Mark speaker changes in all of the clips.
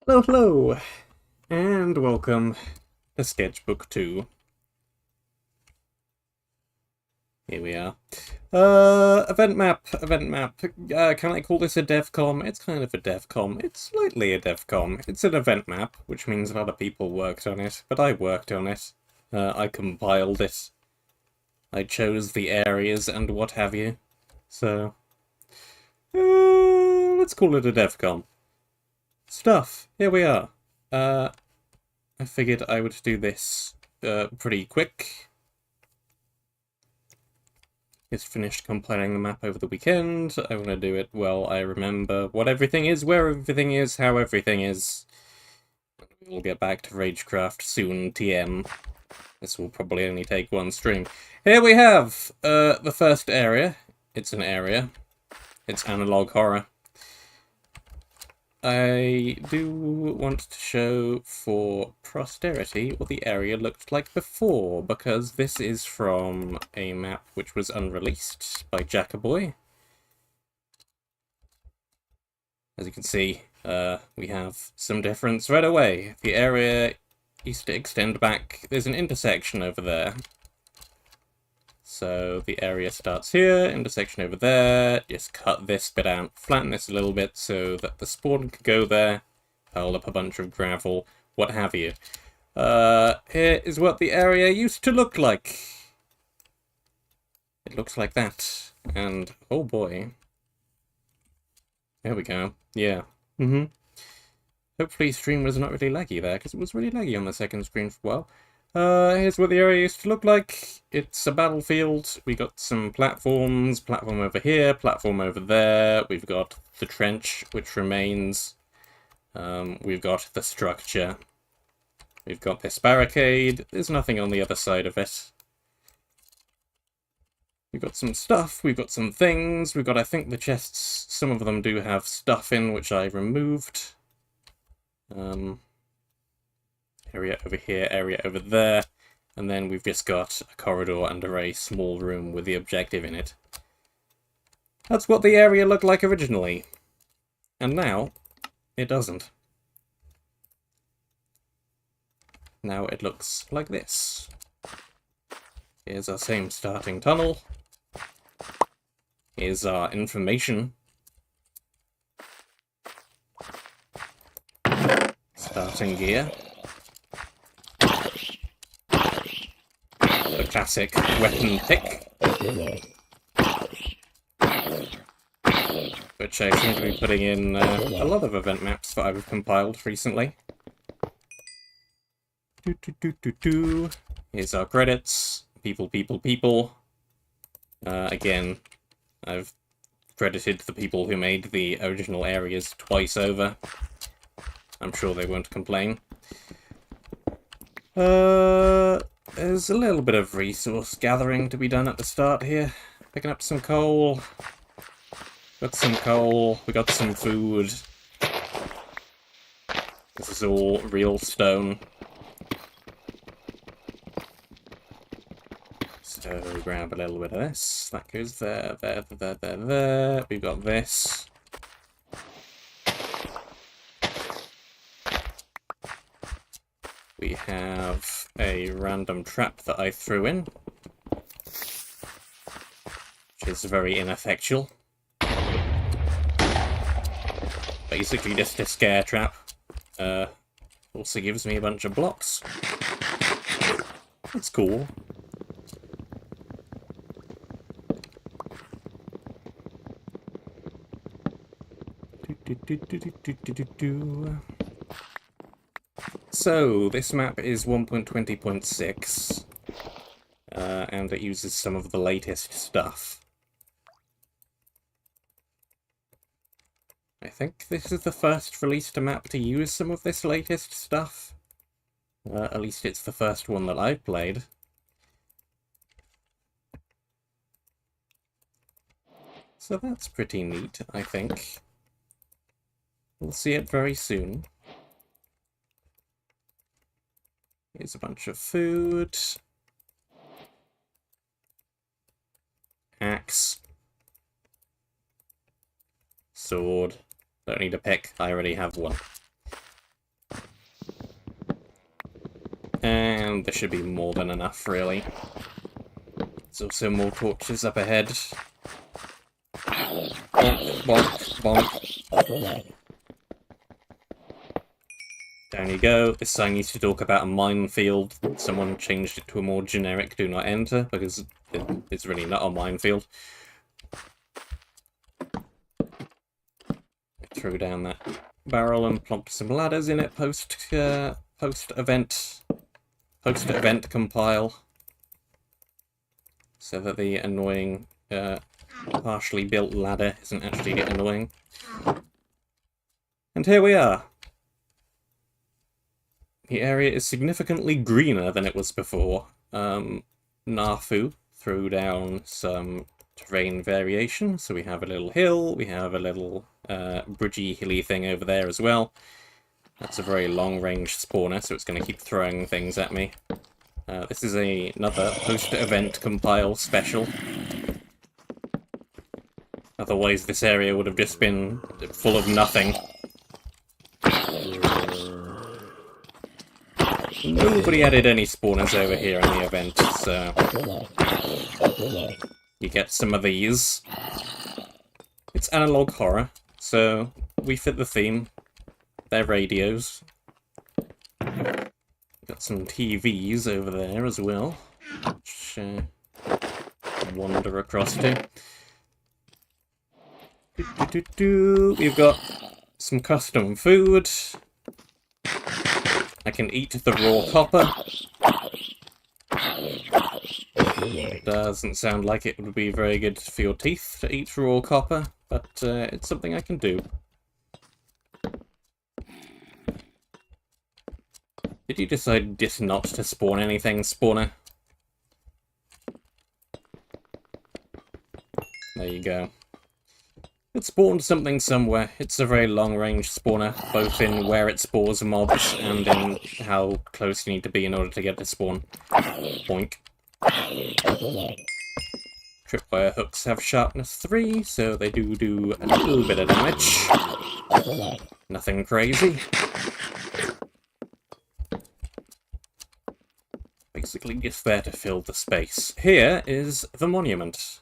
Speaker 1: Hello, hello, and welcome to Sketchbook 2. Here we are. Event map. Can I call this a devcom? It's kind of a devcom. It's slightly a devcom. It's an event map, which means a lot of people worked on it, but I worked on it. I compiled it. I chose the areas and what have you. So, let's call it a devcom. Stuff. Here we are. I figured I would do this pretty quick. Just finished compiling the map over the weekend. I want to do it while I remember what everything is, where everything is, how everything is. We'll get back to Ragecraft soon, TM. This will probably only take one stream. Here we have the first area. It's an area. It's analog horror. I do want to show for posterity what the area looked like before, because this is from a map which was unreleased by Jackaboy. As you can see, we have some difference right away. The area used to extend back. There's an intersection over there. So the area starts here, intersection over there, just cut this bit out, flatten this a little bit so that the spawn could go there, piled up a bunch of gravel, what have you. Here is what the area used to look like. It looks like that, and oh boy. There we go, yeah. Hopefully stream was not really laggy there, because it was really laggy on the second screen for a while. Here's what the area used to look like. It's a battlefield. We got some platforms. Platform over here, platform over there. We've got the trench, which remains. We've got the structure. We've got this barricade. There's nothing on the other side of it. We've got some stuff. We've got some things. We've got, I think, the chests. Some of them do have stuff in, which I removed. Area over here, area over there, and then we've just got a corridor and a very small room with the objective in it. That's what the area looked like originally. And now, it doesn't. Now it looks like this. Here's our same starting tunnel. Here's our information. Starting gear. The classic weapon pick, which I seem to be putting in a lot of event maps that I've compiled recently. Here's our credits. People. Again, I've credited the people who made the original areas twice over. I'm sure they won't complain. There's a little bit of resource gathering to be done at the start here. Picking up some coal. Got some coal. We got some food. This is all real stone. So grab a little bit of this. That goes there, there. We've got this. We have a random trap that I threw in, which is very ineffectual. Basically just a scare trap. Also gives me a bunch of blocks. That's cool. So, this map is 1.20.6, and it uses some of the latest stuff. I think this is the first released map to use some of this latest stuff. At least it's the first one that I've played. So that's pretty neat, I think. We'll see it very soon. Here's a bunch of food. Axe. Sword. Don't need a pick, I already have one. There should be more than enough, really. There's also more torches up ahead. Bonk, bonk, bonk. Down you go. This sign used to talk about a minefield. Someone changed it to a more generic do not enter, because it's really not a minefield. Throw down that barrel and plonk some ladders in it post-event compile. So that the annoying partially built ladder isn't actually annoying. And here we are. The area is significantly greener than it was before. Nafu threw down some terrain variation, so we have a little hill, we have a little bridgy hilly thing over there as well. That's a very long-range spawner, so it's going to keep throwing things at me. This is another post-event compile special. Otherwise this area would have just been full of nothing. Nobody added any spawners over here in the event, so you get some of these. It's analog horror, so we fit the theme. They're radios. Got some TVs over there as well, which wander across to. We've got some custom food. I can eat the raw copper. Doesn't sound like it would be very good for your teeth to eat raw copper, but it's something I can do. Did you decide just not to spawn anything, spawner? There you go. It spawned something somewhere. It's a very long-range spawner, both in where it spawns mobs and in how close you need to be in order to get to spawn. Boink. Tripwire hooks have sharpness 3, so they do a little bit of damage. Nothing crazy. Basically just there to fill the space. Here is the monument.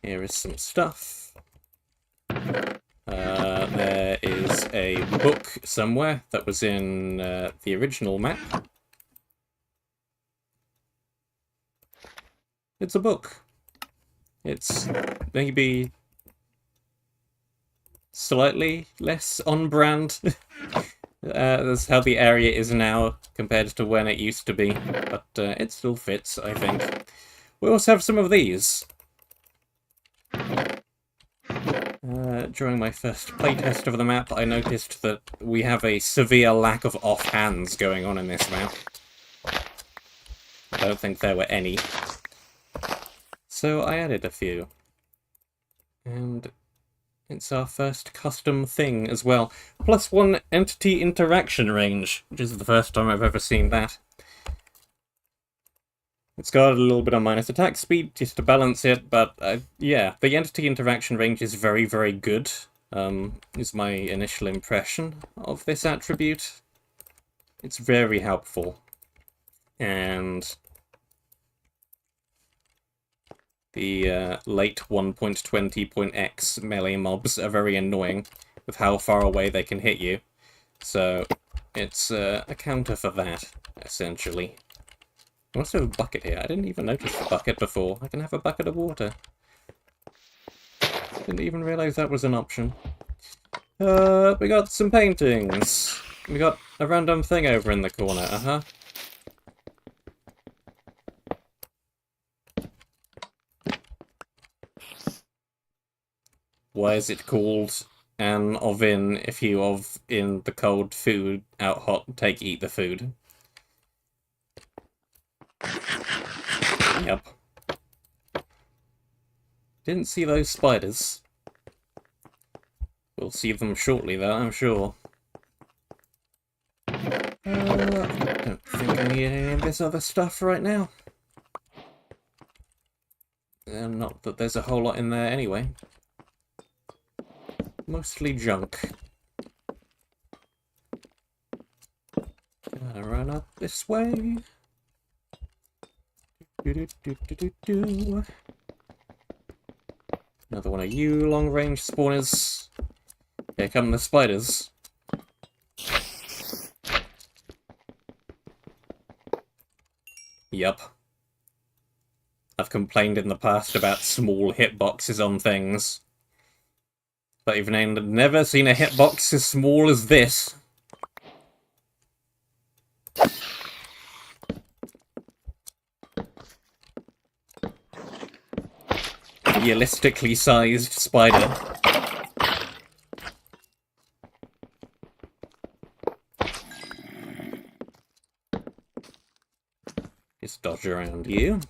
Speaker 1: Here is some stuff. There is a book somewhere that was in the original map. It's a book. It's maybe slightly less on-brand. That's how the area is now compared to when it used to be, but it still fits, I think. We also have some of these. During my first playtest of the map, I noticed that we have a severe lack of offhands going on in this map. I don't think there were any. So I added a few. And it's our first custom thing as well. +1 entity interaction range, which is the first time I've ever seen that. It's got a little bit of minus attack speed just to balance it, but yeah, the entity interaction range is very, very good, is my initial impression of this attribute. It's very helpful. And the late 1.20.x melee mobs are very annoying with how far away they can hit you. So it's a counter for that, essentially. I also have a bucket here. I didn't even notice the bucket before. I can have a bucket of water. Didn't even realise that was an option. We got some paintings. We got a random thing over in the corner, Why is it called an oven if you of in the cold food out hot eat the food? Yep. Didn't see those spiders. We'll see them shortly though, I'm sure. I don't think I need any of this other stuff right now. Not that there's a whole lot in there anyway. mostly junk. Gotta run up this way. Do. Another one of you long-range spawners. Here come the spiders. Yup. I've complained in the past about small hitboxes on things. But you've never seen a hitbox as small as this. Realistically sized spider. Just dodge around you.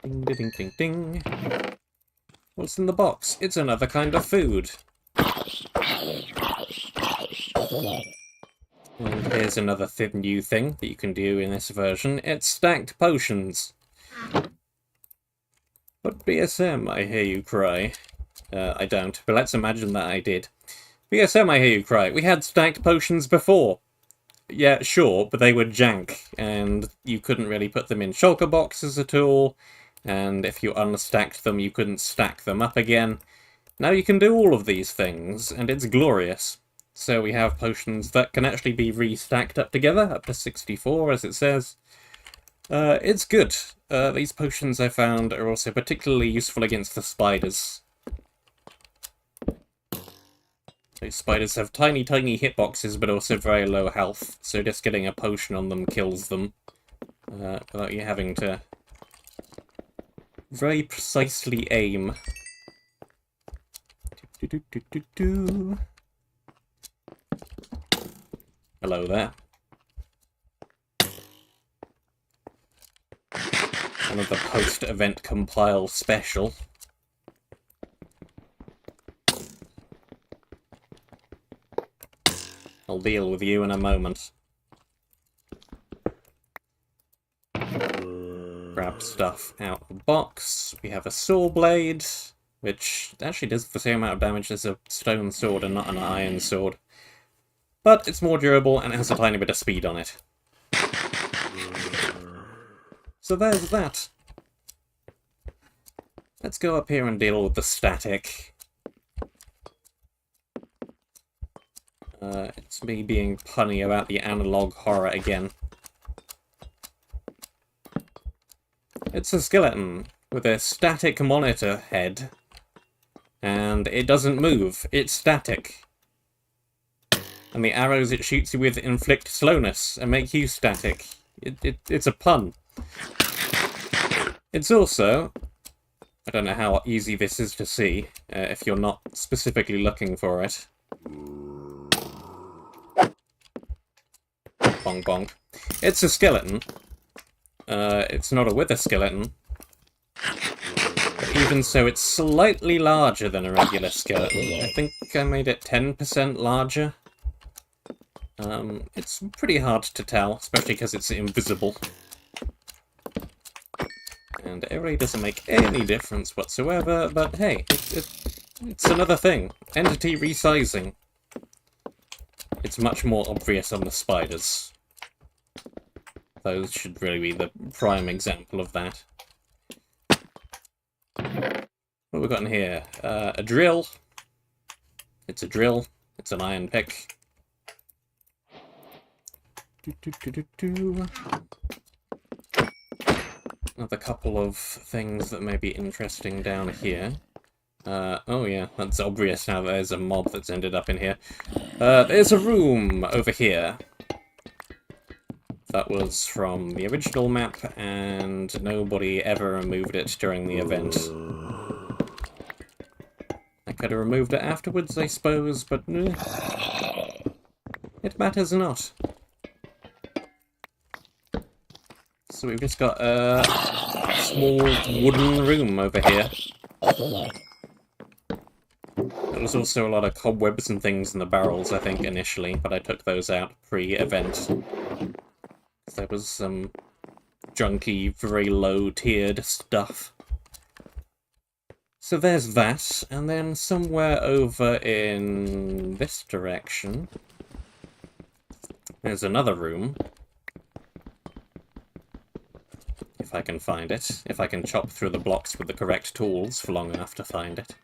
Speaker 1: Ding, ding, ding, ding. What's in the box? It's another kind of food. And here's another new thing that you can do in this version. It's stacked potions. But BSM, I hear you cry. I don't, but let's imagine that I did. BSM, I hear you cry. We had stacked potions before. Yeah, sure, but they were jank, and you couldn't really put them in shulker boxes at all, and if you unstacked them, you couldn't stack them up again. Now you can do all of these things, and it's glorious. So we have potions that can actually be restacked up together, up to 64, as it says. It's good. These potions I found are also particularly useful against the spiders. Those spiders have tiny, tiny hitboxes, but also very low health, so just getting a potion on them kills them, without you having to very precisely aim. Hello there. Another post-event compile special. I'll deal with you in a moment. Grab stuff out of the box. We have a saw blade, which actually does the same amount of damage as a stone sword and not an iron sword. But it's more durable and it has a tiny bit of speed on it. So there's that. Let's go up here and deal with the static. It's me being punny about the analog horror again. It's a skeleton with a static monitor head. And it doesn't move, it's static. And the arrows it shoots you with inflict slowness and make you static. It's a pun. It's also... I don't know how easy this is to see, if you're not specifically looking for it. Bonk bonk. It's a skeleton. It's not a wither skeleton. But even so, it's slightly larger than a regular skeleton. I think I made it 10% larger. It's pretty hard to tell, especially because it's invisible. And it really doesn't make any difference whatsoever, but hey, it's another thing. Entity resizing. It's much more obvious on the spiders. Those should really be the prime example of that. What have we got in here? A drill. It's a drill. It's an iron pick. Another couple of things that may be interesting down here. Oh yeah, that's obvious now that there's a mob that's ended up in here. There's a room over here. That was from the original map, and nobody ever removed it during the event. I could have removed it afterwards, I suppose, but it matters not. So we've just got a small wooden room over here. There was also a lot of cobwebs and things in the barrels, I think, initially, but I took those out pre-event. There was some junky, very low-tiered stuff. So there's that, and then somewhere over in this direction, there's another room. If I can find it. If I can chop through the blocks with the correct tools for long enough to find it.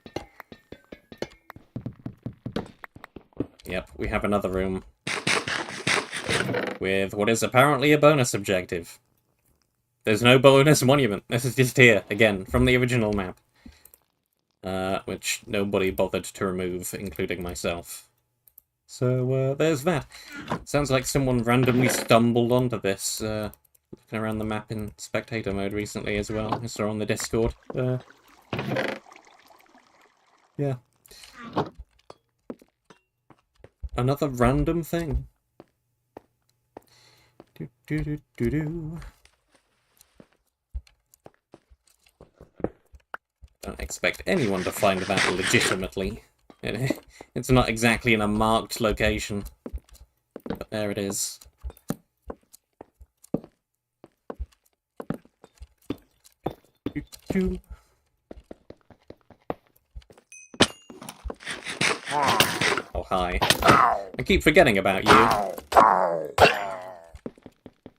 Speaker 1: Yep, we have another room. With what is apparently a bonus objective. There's no bonus monument. This is just here, again, from the original map. Which nobody bothered to remove, including myself. So, there's that. Sounds like someone randomly stumbled onto this, looking around the map in spectator mode recently as well. I saw on the Discord. Yeah. Another random thing. Do. Don't expect anyone to find that legitimately. It's not exactly in a marked location. But there it is. Oh, hi. I keep forgetting about you.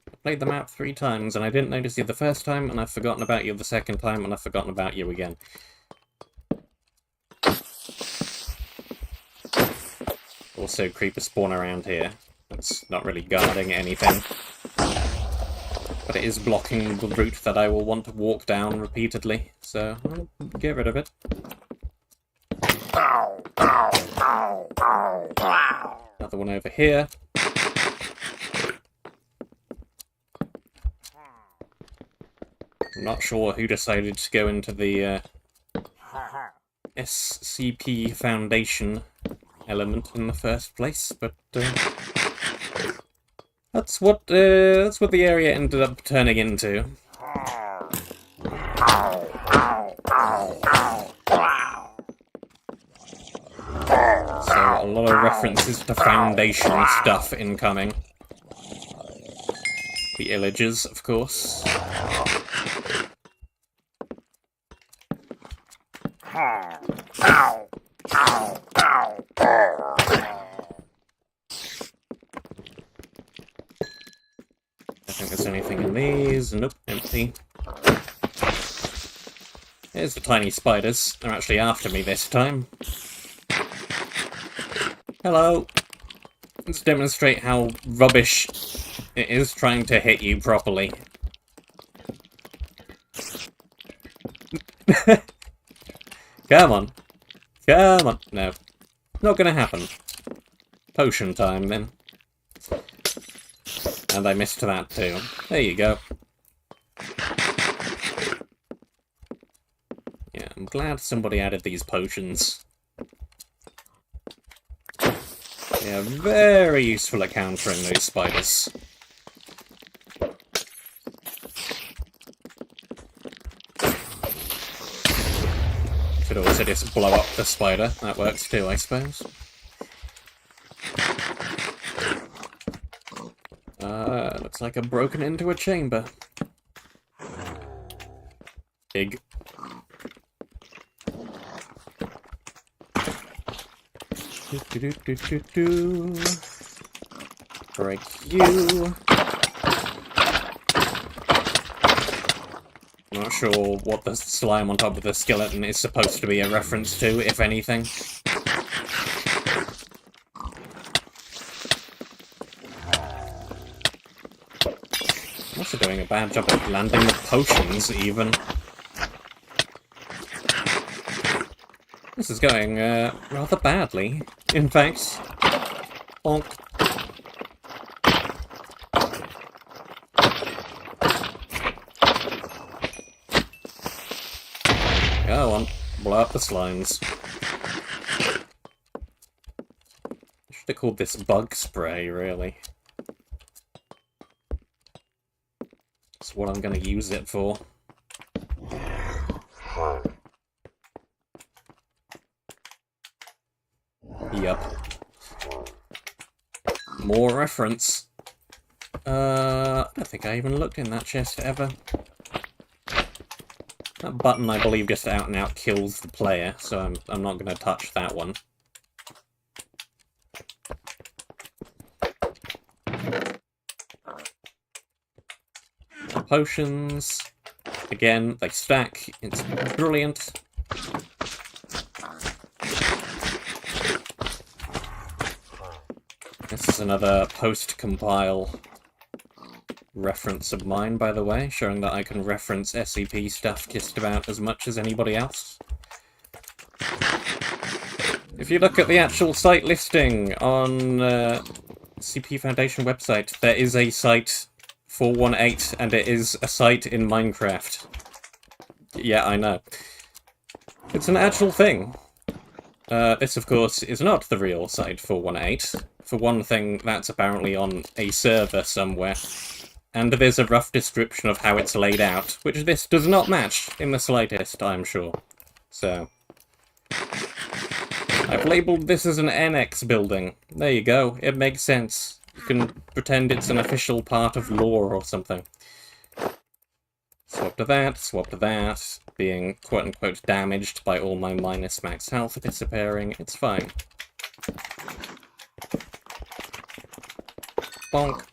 Speaker 1: I played the map 3 times, and I didn't notice you the first time, and I've forgotten about you the second time, and I've forgotten about you again. Also, creepers spawn around here. That's not really guarding anything. But it is blocking the route that I will want to walk down repeatedly, so I'll get rid of it. Another one over here. I'm not sure who decided to go into the SCP Foundation element in the first place, but that's what the area ended up turning into. So a lot of references to Foundation stuff incoming. The Illagers, of course. I think there's anything in these. Nope, empty. Here's the tiny spiders. They're actually after me this time. Hello. Let's demonstrate how rubbish it is trying to hit you properly. Come on. Come on. No. Not gonna happen. Potion time, then. And I missed that, too. There you go. Yeah, I'm glad somebody added these potions. Yeah, very useful at countering those spiders. Could also just blow up the spider. That works too, I suppose. Looks like I've broken into a chamber. Dig. Break you. I'm not sure what the slime on top of the skeleton is supposed to be a reference to, if anything. I'm also doing a bad job of landing the potions, even. This is going, rather badly, in fact. Bonk. Go on, blow up the slimes. I should have called this bug spray, really. That's what I'm gonna use it for. Yup. More reference. I don't think I even looked in that chest ever. That button, I believe, just out and out kills the player, so I'm not going to touch that one. Potions. Again, they stack. It's brilliant. This is another post-compile reference of mine, by the way, showing that I can reference SCP stuff just about as much as anybody else. If you look at the actual site listing on CP Foundation website, there is a site 418, and it is a site in Minecraft. Yeah, I know. It's an actual thing. This, of course, is not the real site 418. For one thing, that's apparently on a server somewhere. And there's a rough description of how it's laid out, which this does not match in the slightest, I'm sure. So, I've labelled this as an annex building. There you go, it makes sense. You can pretend it's an official part of lore or something. Swap to that, being quote-unquote damaged by all my minus max health disappearing, it's fine. Bonk.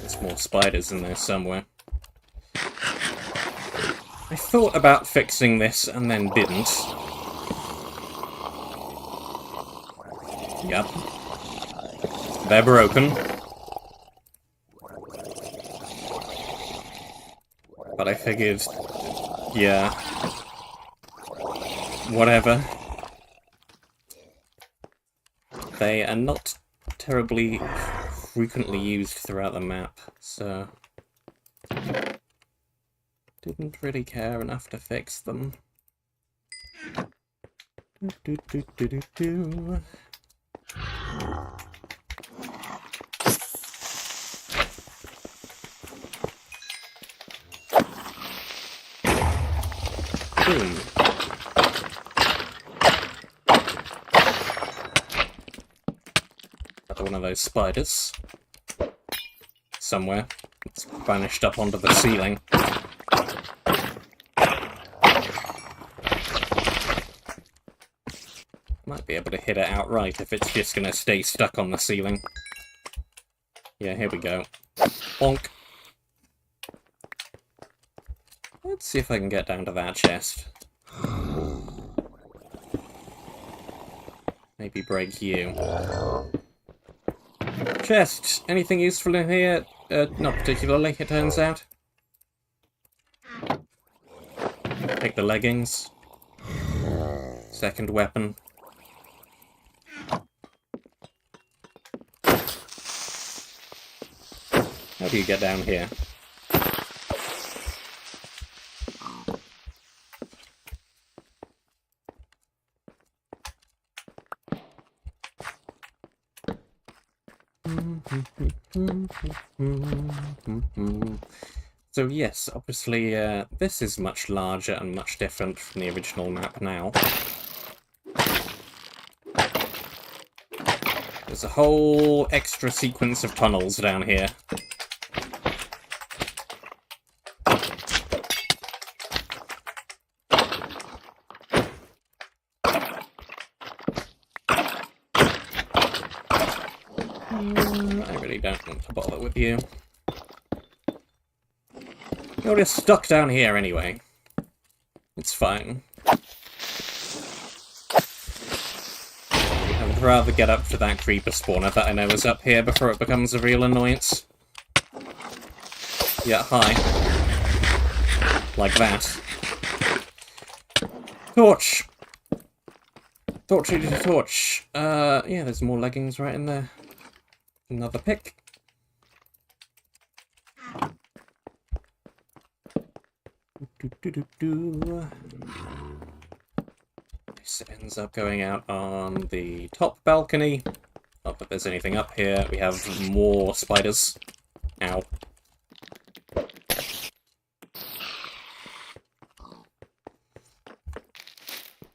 Speaker 1: There's more spiders in there somewhere. I thought about fixing this and then didn't. Yep. They're broken. But I figured, yeah, whatever. They are not terribly frequently used throughout the map, so didn't really care enough to fix them. Boom. Another one of those spiders. Somewhere. It's vanished up onto the ceiling. Might be able to hit it outright if it's just gonna stay stuck on the ceiling. Yeah, here we go. Bonk. Let's see if I can get down to that chest. Maybe break you. Chest! Anything useful in here? Not particularly, it turns out. Take the leggings. Second weapon. How do you get down here? So yes, obviously this is much larger and much different from the original map now. There's a whole extra sequence of tunnels down here. I really don't want to bother with you. You're just stuck down here anyway. It's fine. I'd rather get up to that creeper spawner that I know is up here before it becomes a real annoyance. Yeah, hi. Like that. Torch! Torch, torch. Yeah, there's more leggings right in there. Another pick. This ends up going out on the top balcony. Not that there's anything up here. We have more spiders. Ow.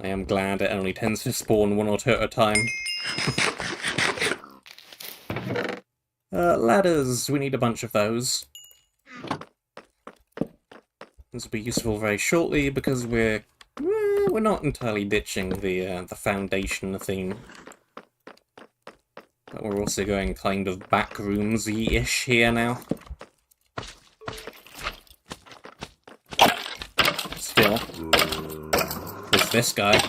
Speaker 1: I am glad it only tends to spawn one or two at a time. Ladders, we need a bunch of those. This will be useful very shortly because we're not entirely ditching the foundation theme. But we're also going kind of backroomsy-ish here now. Still, there's this guy.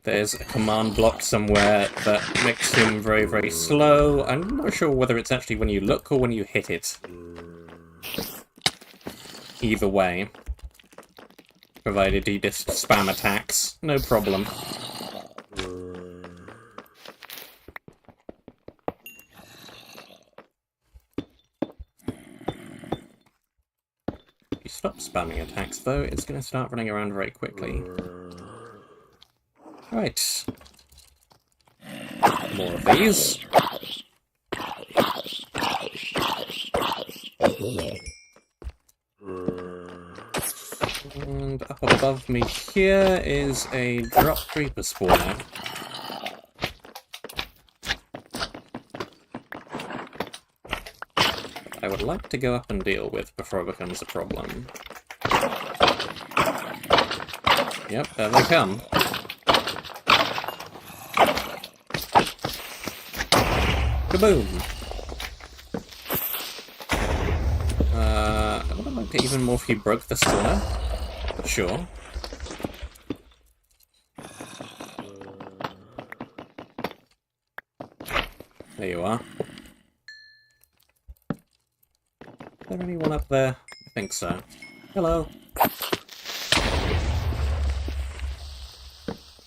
Speaker 1: There's a command block somewhere that makes him very, very slow. I'm not sure whether it's actually when you look or when you hit it. Either way. Provided he just spam attacks, no problem. If you stop spamming attacks though, it's going to start running around very quickly. Right. More of these. And up above me here is a drop creeper spawner. I would like to go up and deal with before it becomes a problem. Yep, there they come. Kaboom! I would have liked it even more if you broke the spawner, but sure. There you are. Is there anyone up there? I think so. Hello!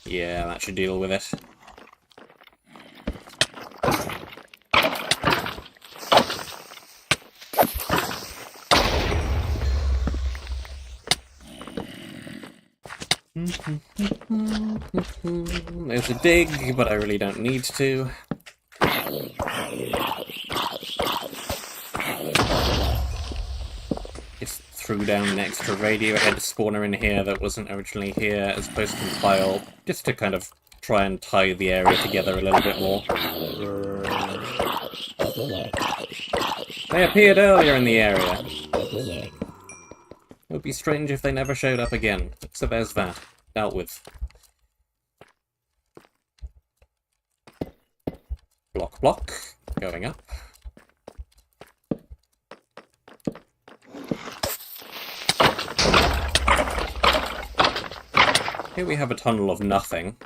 Speaker 1: Yeah, that should deal with it. There's a dig, but I really don't need to. Just threw down an extra Radiohead spawner in here that wasn't originally here as post-compile, just to kind of try and tie the area together a little bit more. They appeared earlier in the area. It would be strange if they never showed up again. So there's that. Dealt with. Block, block. Going up. Here we have a tunnel of nothing.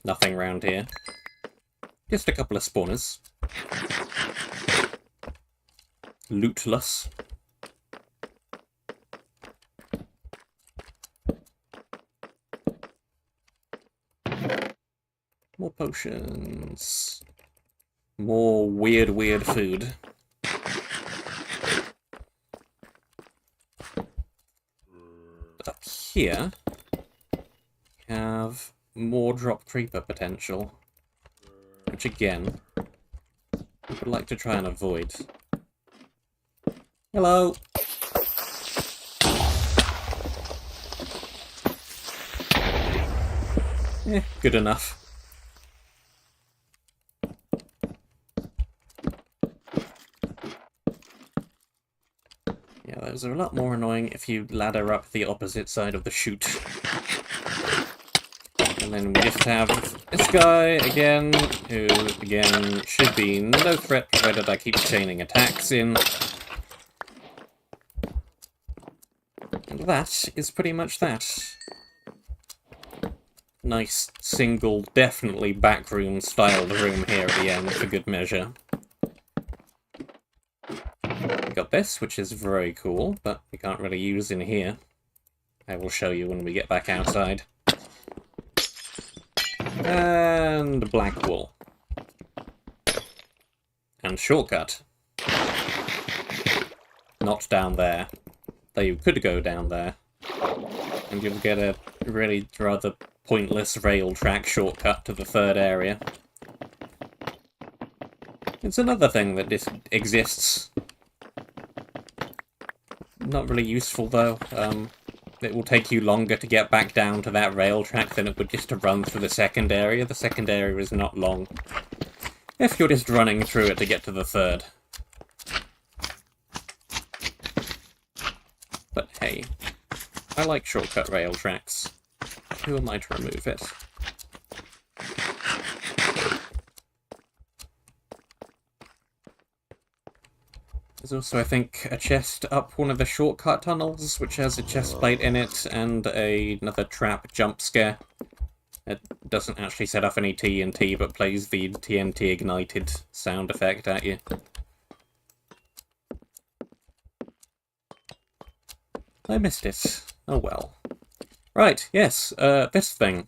Speaker 1: Nothing round here. Just a couple of spawners. Lootless. More potions. More weird food. Up here, we have more drop creeper potential. Which again, I would like to try and avoid. Hello! Good enough. Yeah, those are a lot more annoying if you ladder up the opposite side of the chute. And then we just have this guy again, who again should be no threat provided I keep chaining attacks in. And that is pretty much that. Nice, single, definitely backroom styled room here at the end for good measure. We got this, which is very cool, but we can't really use in here. I will show you when we get back outside. And black wool. And shortcut. Not down there. Though you could go down there. And you'll get a really rather pointless rail track shortcut to the third area. It's another thing that just exists. Not really useful though. it will take you longer to get back down to that rail track than it would just to run through the second area. The second area is not long, if you're just running through it to get to the third. But hey, I like shortcut rail tracks. Who am I to remove it? There's also, I think, a chest up one of the shortcut tunnels, which has a chest plate in it, and another trap jump scare. It doesn't actually set off any TNT, but plays the TNT ignited sound effect at you. I missed it. Oh well. Right, yes, this thing.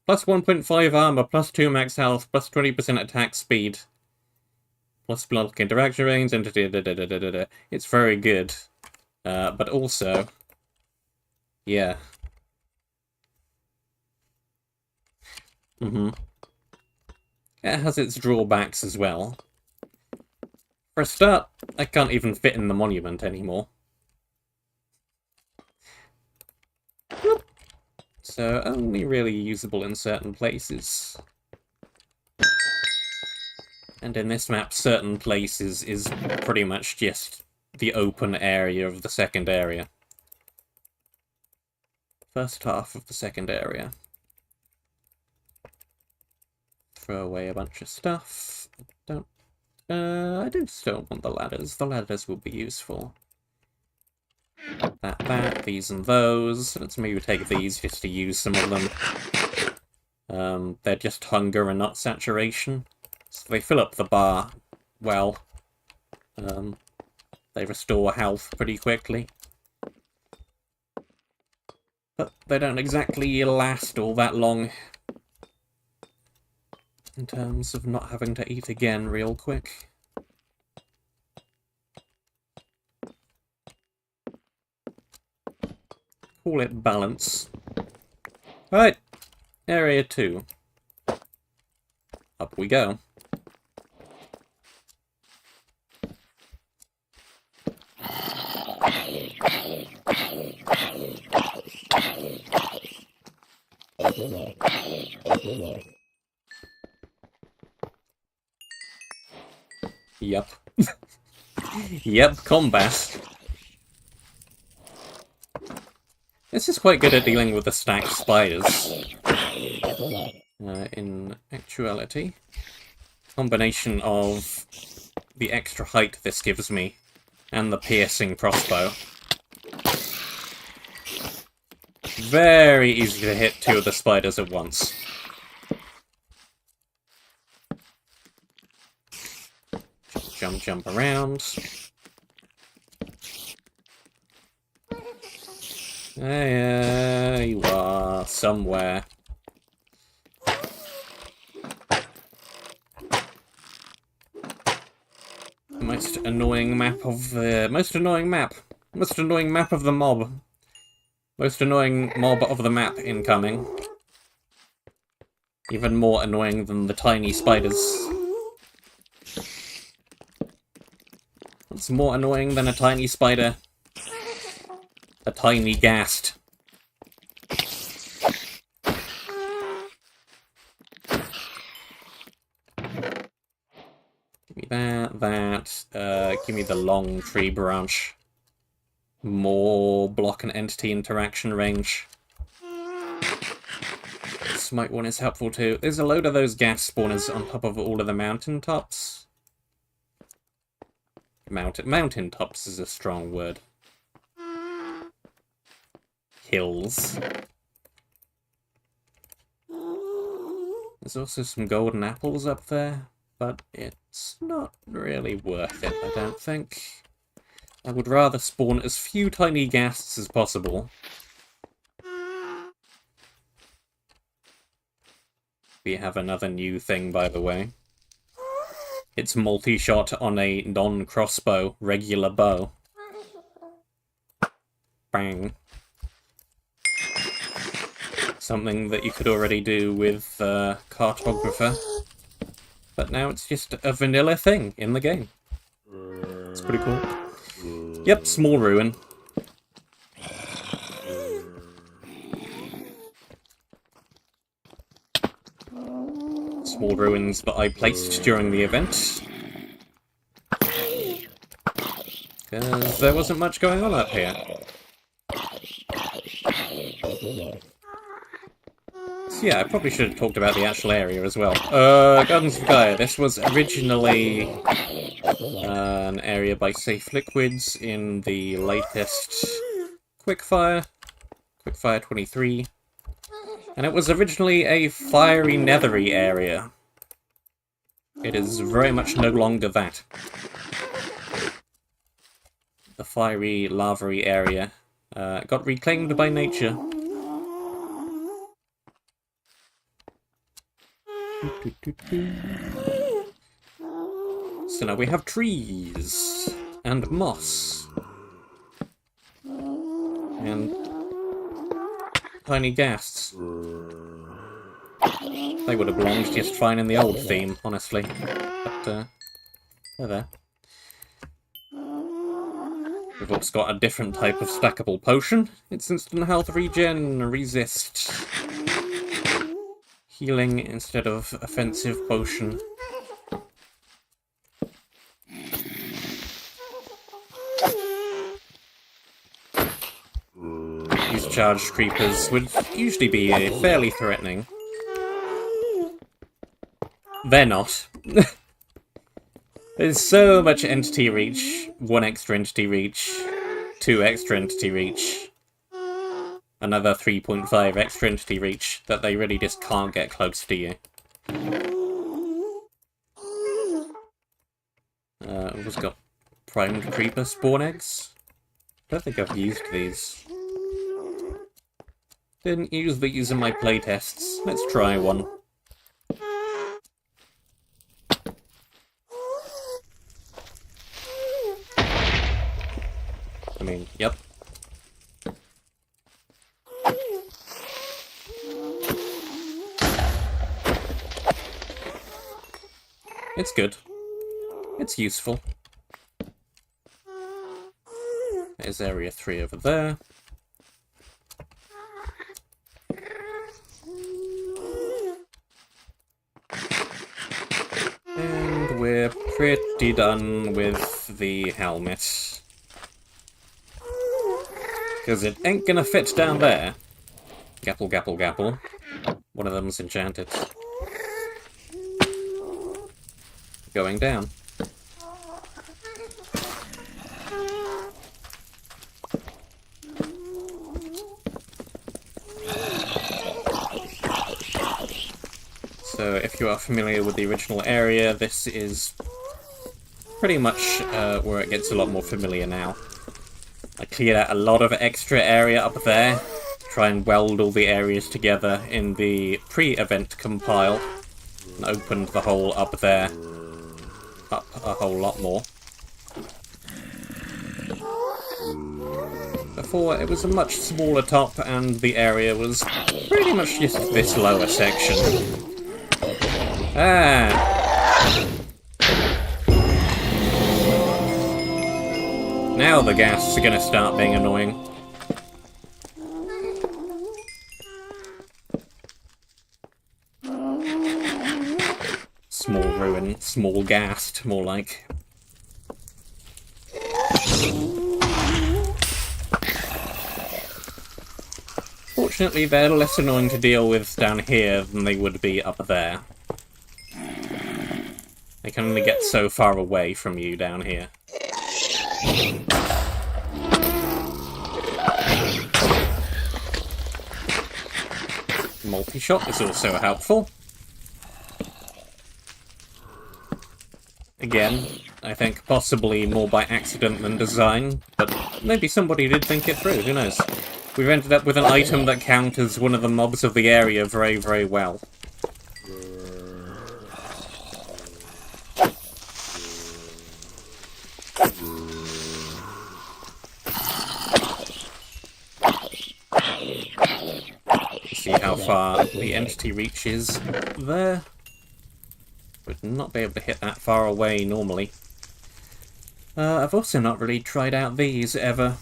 Speaker 1: Plus 1.5 armor, plus 2 max health, plus 20% attack speed. Plus block interaction range, and it's very good. But also, yeah. It has its drawbacks as well. For a start, I can't even fit in the monument anymore. So, only really usable in certain places. And in this map, certain places is pretty much just the open area of the second area. First half of the second area. Throw away a bunch of stuff. I do still want the ladders. The ladders will be useful. That, these and those. Let's maybe take these just to use some of them. They're just hunger and not saturation. So they fill up the bar well. They restore health pretty quickly. But they don't exactly last all that long. In terms of not having to eat again real quick. Call it balance. Right, area 2. Up we go. Yep. Yep, combat. This is quite good at dealing with the stacked spiders. In actuality, combination of the extra height this gives me and the piercing crossbow. Very easy to hit 2 of the spiders at once. Jump around. There you are, somewhere. Most annoying map of the most annoying map of the mob. Most annoying mob of the map incoming. Even more annoying than the tiny spiders. What's more annoying than a tiny spider? A tiny ghast. Give me that. Give me the long tree branch. More block and entity interaction range. Smite one is helpful too. There's a load of those gas spawners on top of all of the mountain tops. Mountain tops is a strong word. Hills. There's also some golden apples up there, but it's not really worth it, I don't think. I would rather spawn as few tiny ghasts as possible. We have another new thing, by the way. It's multi-shot on a non-crossbow, regular bow. Bang. Something that you could already do with Cartographer. But now it's just a vanilla thing in the game. It's pretty cool. Yep, small ruin. small ruins that I placed during the event. Because there wasn't much going on up here. So yeah, I probably should have talked about the actual area as well. Gardens of Gaia. This was originally an area by Safe Liquids in the latest Quickfire 23. And it was originally a fiery nethery area. It is very much no longer that. The fiery, lavary area got reclaimed by nature. So now we have trees, and moss, and tiny ghasts. They would have belonged just fine in the old theme, honestly. But, they're there. We've also got a different type of stackable potion. It's instant health regen, resist. Healing instead of offensive potion. These charged creepers would usually be fairly threatening. They're not. There's so much entity reach, 1 extra entity reach, 2 extra entity reach, another 3.5 extra entity reach, that they really just can't get close to you. We've also got primed creeper spawn eggs. Don't think I've used these. Didn't use these in my playtests. Let's try one. I mean, yep. It's good. It's useful. There's area 3 over there. And we're pretty done with the helmet. Because it ain't gonna fit down there. Gapple, gapple, gapple. One of them's enchanted. Going down. So if you are familiar with the original area, this is pretty much where it gets a lot more familiar now. I cleared out a lot of extra area up there, try and weld all the areas together in the pre-event compile, and opened the hole up there up a whole lot more. Before, it was a much smaller top, and the area was pretty much just this lower section. Ah! Now the ghasts are gonna start being annoying. Small ruin, small ghast, more like. Fortunately, they're less annoying to deal with down here than they would be up there. They can only get so far away from you down here. Multi-shot is also helpful. Again, I think possibly more by accident than design, but maybe somebody did think it through, who knows. We've ended up with an item that counters one of the mobs of the area very, very well. See how far the entity reaches there. Would not be able to hit that far away normally. I've also not really tried out these ever.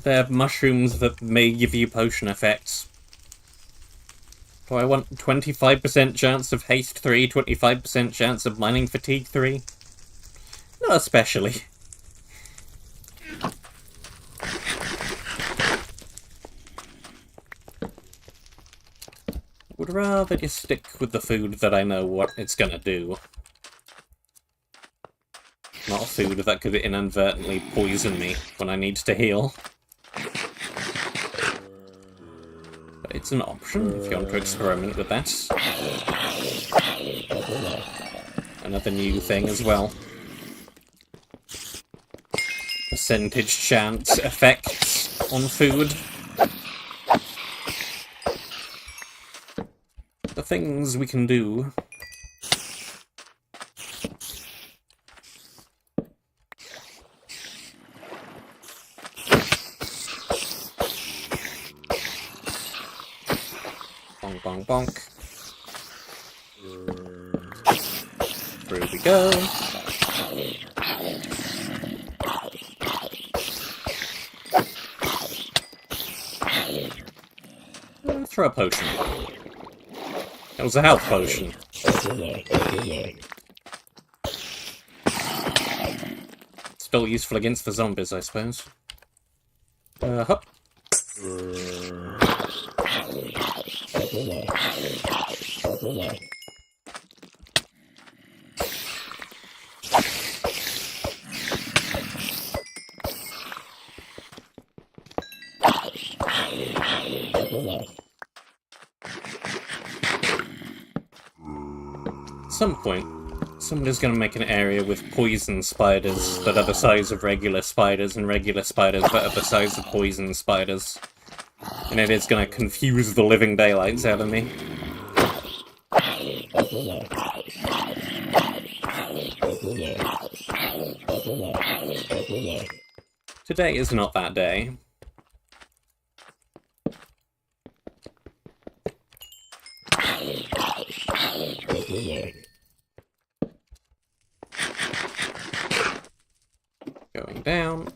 Speaker 1: They're mushrooms that may give you potion effects. Do I want 25% chance of haste 3, 25% chance of mining fatigue 3? Not especially. Would rather just stick with the food that I know what it's gonna do. Not food that could inadvertently poison me when I need to heal. But it's an option if you want to experiment with that. Another new thing as well. Percentage chance effects on food. The things we can do. Bonk, bonk, bonk. Through we go. Throw a potion. It was a health potion. Still useful against the zombies, I suppose. Hup. At some point, somebody's going to make an area with poison spiders that are the size of regular spiders, and regular spiders that are the size of poison spiders. And it is going to confuse the living daylights out of me. Today is not that day. Going down.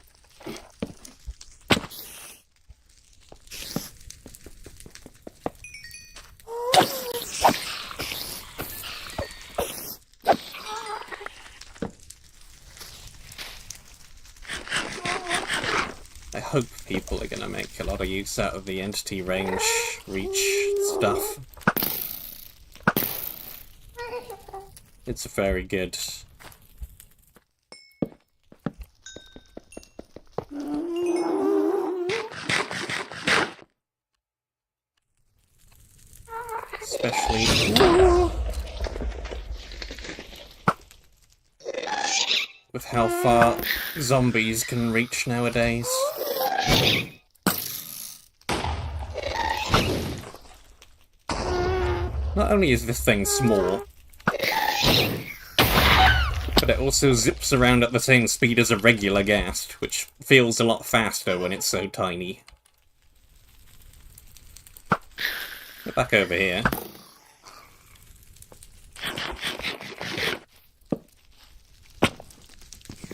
Speaker 1: I hope people are going to make a lot of use out of the entity range reach stuff. It's very good. Especially with how far zombies can reach nowadays. Not only is this thing small, but it also zips around at the same speed as a regular ghast, which feels a lot faster when it's so tiny. Get back over here.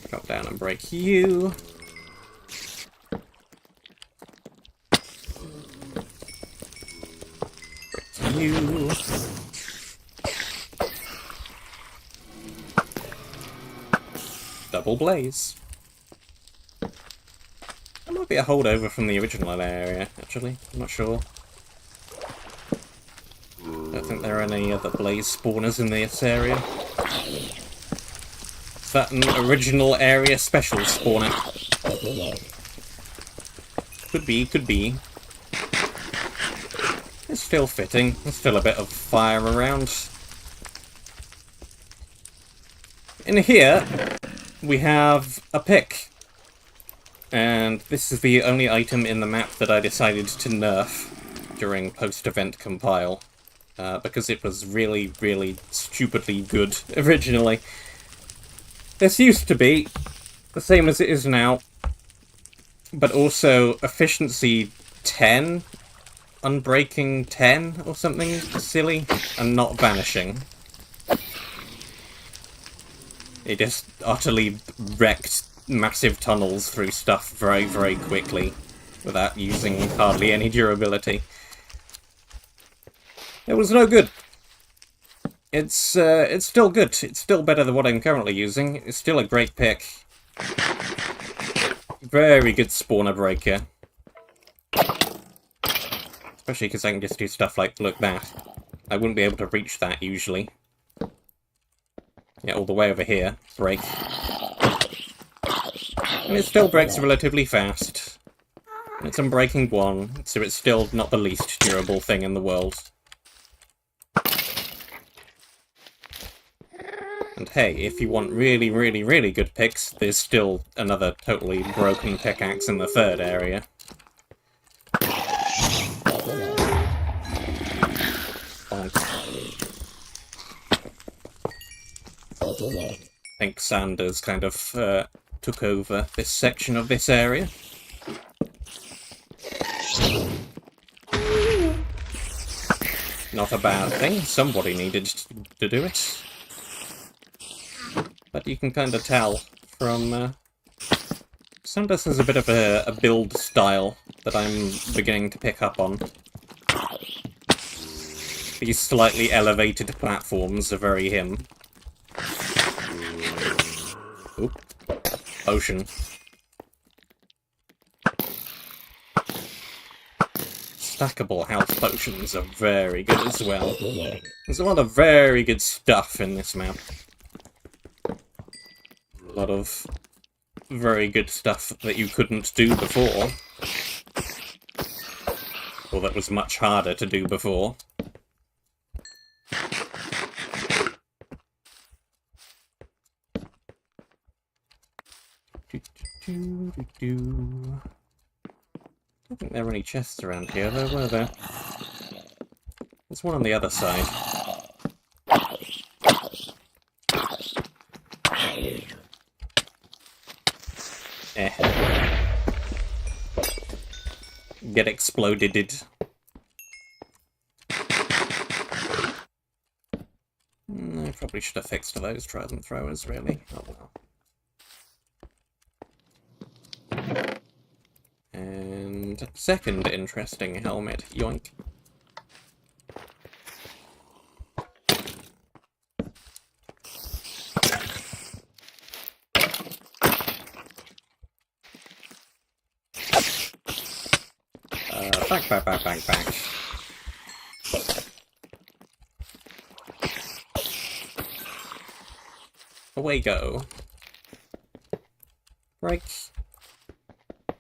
Speaker 1: Drop down and break you. Break you. Double blaze. That might be a holdover from the original area, actually. I'm not sure. I don't think there are any other blaze spawners in this area. Is that an original area special spawner? Could be, could be. It's still fitting. There's still a bit of fire around. In here, we have a pick. And this is the only item in the map that I decided to nerf during post-event compile. Because it was really, really stupidly good originally. This used to be the same as it is now, but also efficiency 10, unbreaking 10 or something silly, and not vanishing. It just utterly wrecked massive tunnels through stuff very, very quickly, without using hardly any durability. It was no good. It's still good. It's still better than what I'm currently using. It's still a great pick. Very good spawner breaker. Especially because I can just do stuff like, look, that. I wouldn't be able to reach that usually. Yeah, all the way over here. Break. And it still breaks relatively fast. It's Unbreaking 1, so it's still not the least durable thing in the world. And hey, if you want really, really, really good picks, there's still another totally broken pickaxe in the third area. I think Sanders kind of took over this section of this area. Not a bad thing, somebody needed to do it. But you can kind of tell from... Sanders has a bit of a build style that I'm beginning to pick up on. These slightly elevated platforms are very him. Oop. Potion. Stackable health potions are very good as well. There's a lot of very good stuff in this map. A lot of very good stuff that you couldn't do before. Or that was much harder to do before. I don't think there were any chests around here, though, were there? There's one on the other side. Get exploded. I probably should have fixed those trident throwers, really. Oh well. And second interesting helmet, yoink. Back. Away go. Break.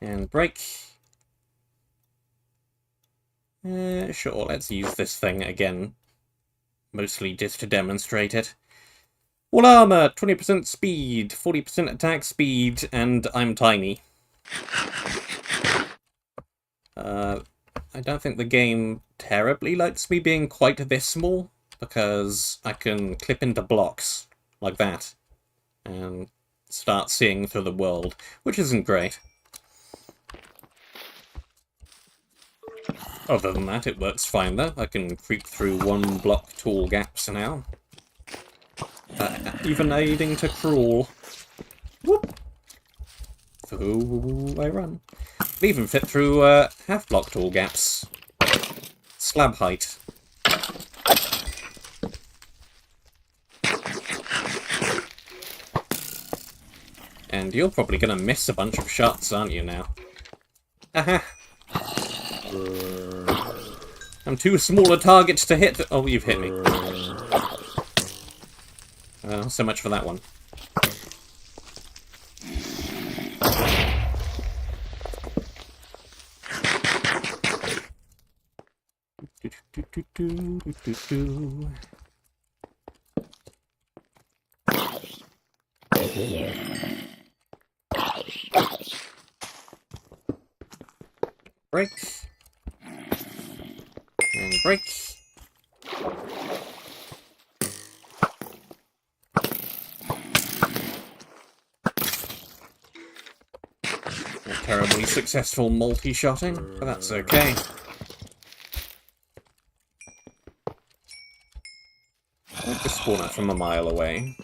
Speaker 1: And break. Sure, let's use this thing again. Mostly just to demonstrate it. All armor, 20% speed, 40% attack speed, and I'm tiny. I don't think the game terribly likes me being quite this small, because I can clip into blocks like that and start seeing through the world, which isn't great. Other than that, it works fine though. I can creep through one block tall gaps now. Even aiding to crawl. Whoop! So I run. I even fit through half block tall gaps. Slab height. And you're probably gonna miss a bunch of shots, aren't you now? Aha! I'm too small a target to hit. Oh, you've hit me. So much for that one. Break. And break. Not terribly successful multi-shotting, but that's okay. I like the spawner from a mile away.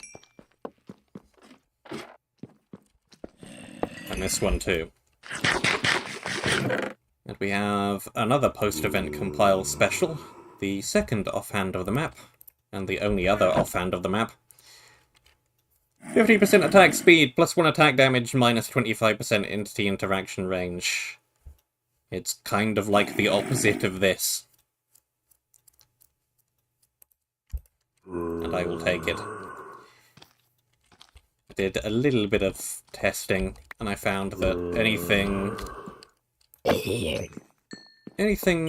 Speaker 1: And this one too. And we have another post-event compile special, the second offhand of the map, and the only other offhand of the map. 50% attack speed, plus 1 attack damage, minus 25% entity interaction range. It's kind of like the opposite of this. And I will take it. I did a little bit of testing, and I found that anything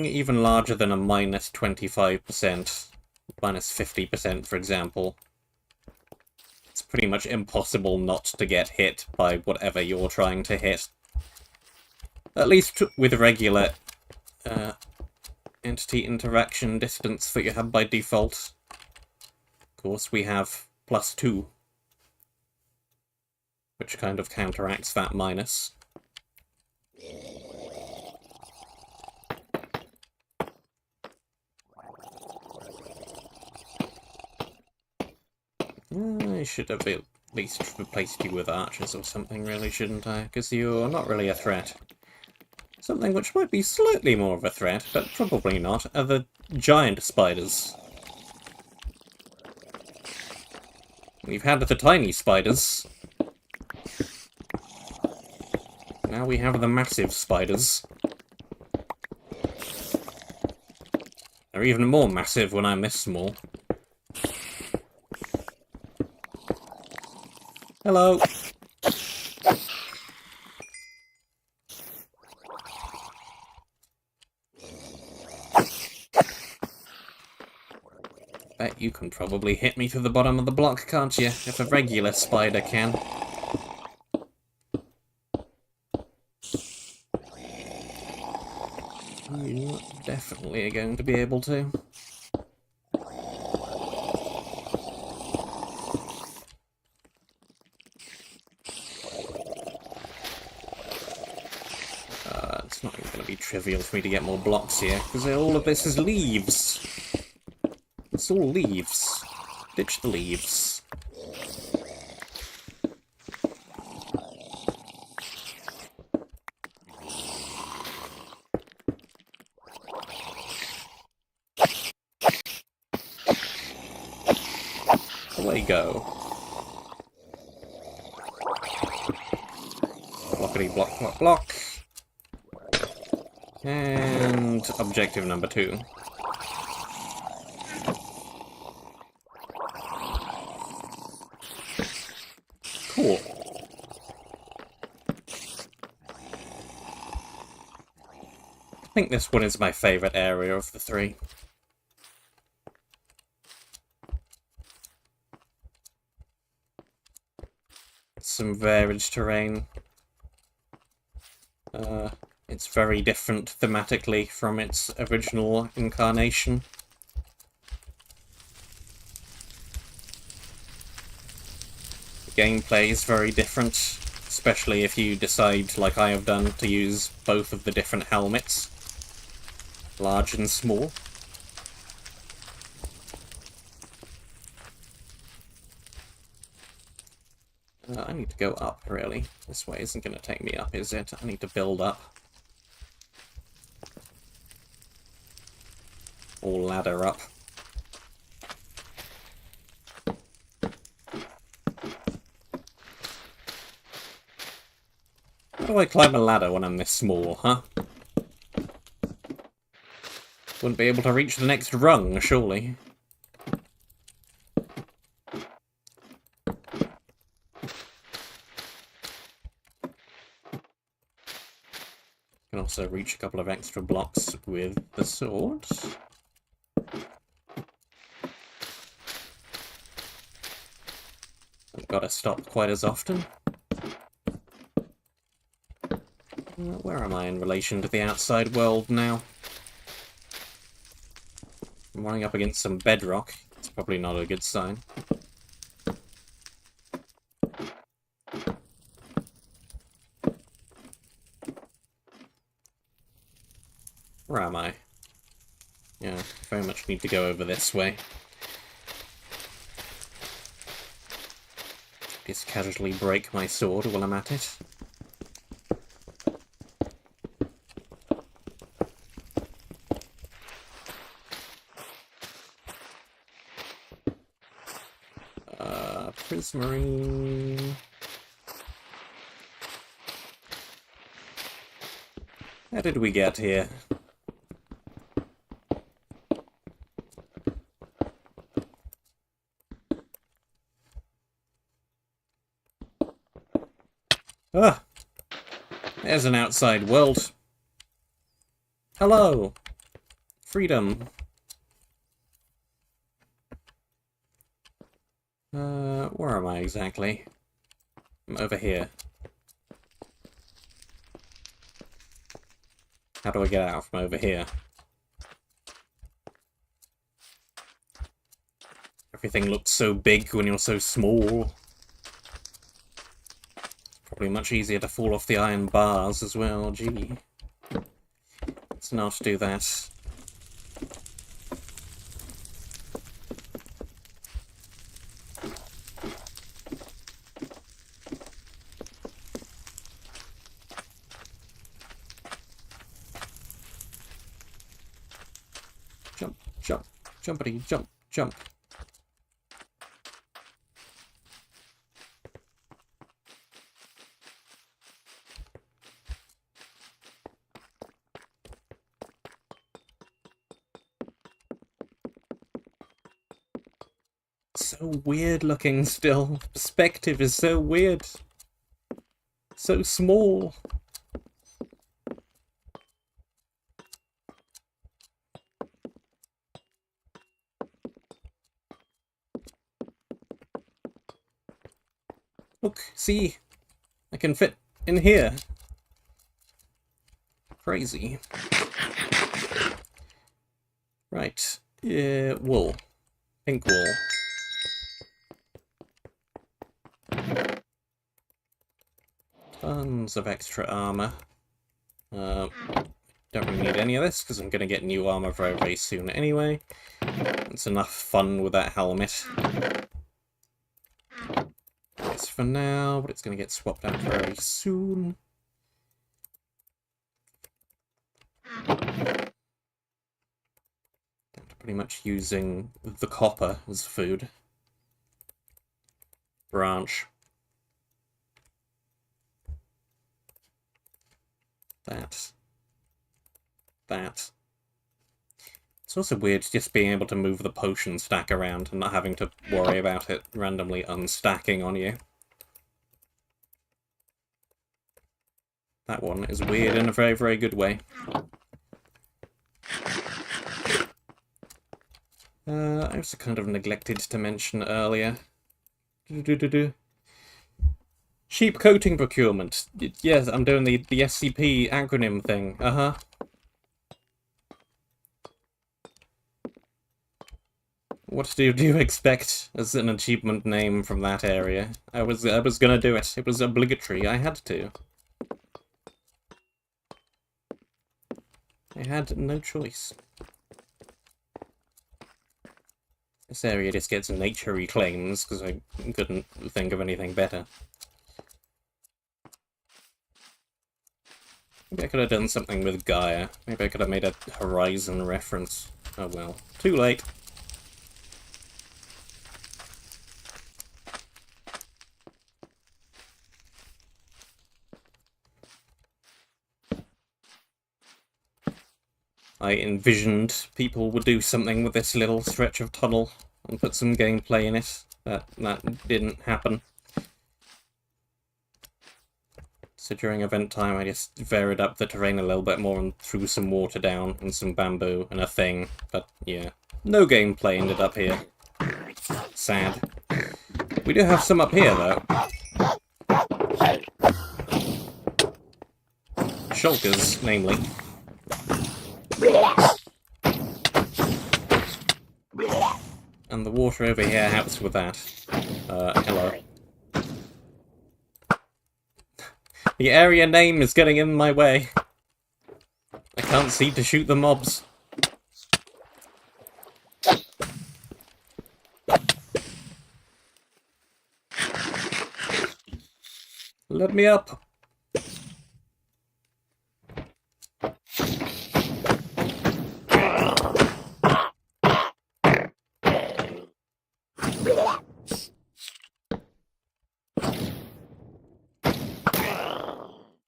Speaker 1: even larger than a minus 25%, minus 50% for example, it's pretty much impossible not to get hit by whatever you're trying to hit. At least with regular entity interaction distance that you have by default. Of course, we have +2, which kind of counteracts that minus. I should have at least replaced you with archers or something, really, shouldn't I? Because you're not really a threat. Something which might be slightly more of a threat, but probably not, are the giant spiders. We've had the tiny spiders. Now we have the massive spiders. They're even more massive when I'm this small. Hello! Bet you can probably hit me through the bottom of the block, can't you? If a regular spider can. You definitely are going to be able to. It's not going to be trivial for me to get more blocks here, because all of this is leaves. It's all leaves. Ditch the leaves. Away go. Blockity block block block. And objective number 2. Cool. I think this one is my favourite area of the 3. Some varied terrain. It's very different thematically from its original incarnation. The gameplay is very different, especially if you decide, like I have done, to use both of the different helmets, large and small. I need to go up, really. This way isn't going to take me up, is it? I need to build up. Or ladder up. How do I climb a ladder when I'm this small, huh? Wouldn't be able to reach the next rung, surely. Can also reach a couple of extra blocks with the sword. I've got to stop quite as often. Where am I in relation to the outside world now? I'm running up against some bedrock. It's probably not a good sign. Where am I? Yeah, very much need to go over this way. Just casually break my sword while I'm at it. Submarine. How did we get here? Ah! There's an outside world. Hello! Freedom. Where am I exactly? I'm over here. How do I get out from over here? Everything looks so big when you're so small. Probably much easier to fall off the iron bars as well, gee. Let's not do that. Jump, jump, jumpity, jump, jump. So weird looking still. Perspective is so weird. So small. Look, see? I can fit in here. Crazy. Right. Wool. Pink wool. Tons of extra armor. Don't really need any of this, because I'm going to get new armor very, very soon anyway. It's enough fun with that helmet. This for now, but it's going to get swapped out very soon. Down to pretty much using the copper as food. Branch. That. It's also weird just being able to move the potion stack around and not having to worry about it randomly unstacking on you. That one is weird in a very, very good way. I also kind of neglected to mention earlier. Sheep coating procurement. Yes, I'm doing the SCP acronym thing. Uh-huh. What do you expect as an achievement name from that area? I was gonna do it. It was obligatory. I had to. I had no choice. This area just gets nature-y claims because I couldn't think of anything better. Maybe I could have done something with Gaia. Maybe I could have made a Horizon reference. Oh well. Too late. I envisioned people would do something with this little stretch of tunnel and put some gameplay in it. That didn't happen. So during event time I just varied up the terrain a little bit more and threw some water down and some bamboo and a thing. But yeah, no gameplay ended up here. Sad. We do have some up here though. Shulkers, namely. And the water over here helps with that. Hello. The area name is getting in my way. I can't see to shoot the mobs. Let me up.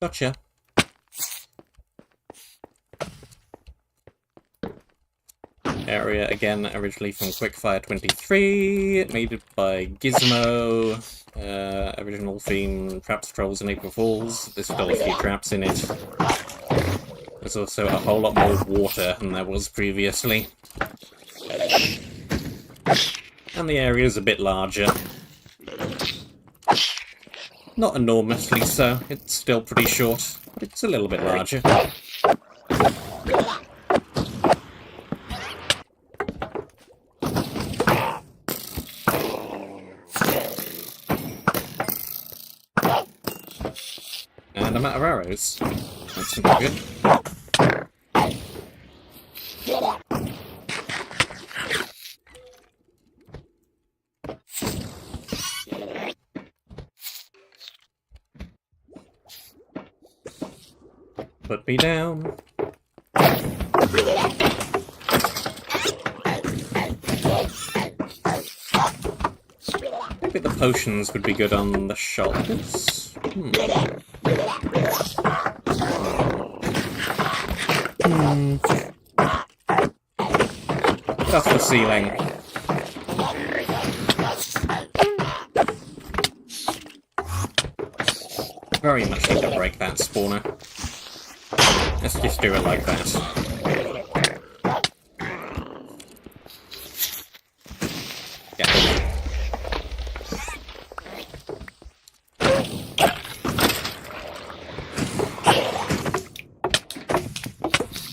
Speaker 1: Gotcha. Area, again, originally from Quickfire 23, made by Gizmo. Original theme, Traps, Trolls, and April Fools. There's still a few traps in it. There's also a whole lot more water than there was previously. And the area's a bit larger. Not enormously so, it's still pretty short, but it's a little bit larger. And I'm out of arrows. That's not good. Put me down. Maybe the potions would be good on the shoulders. That's the ceiling. Very much need to break that spawner. Let's just do it like that. Yeah.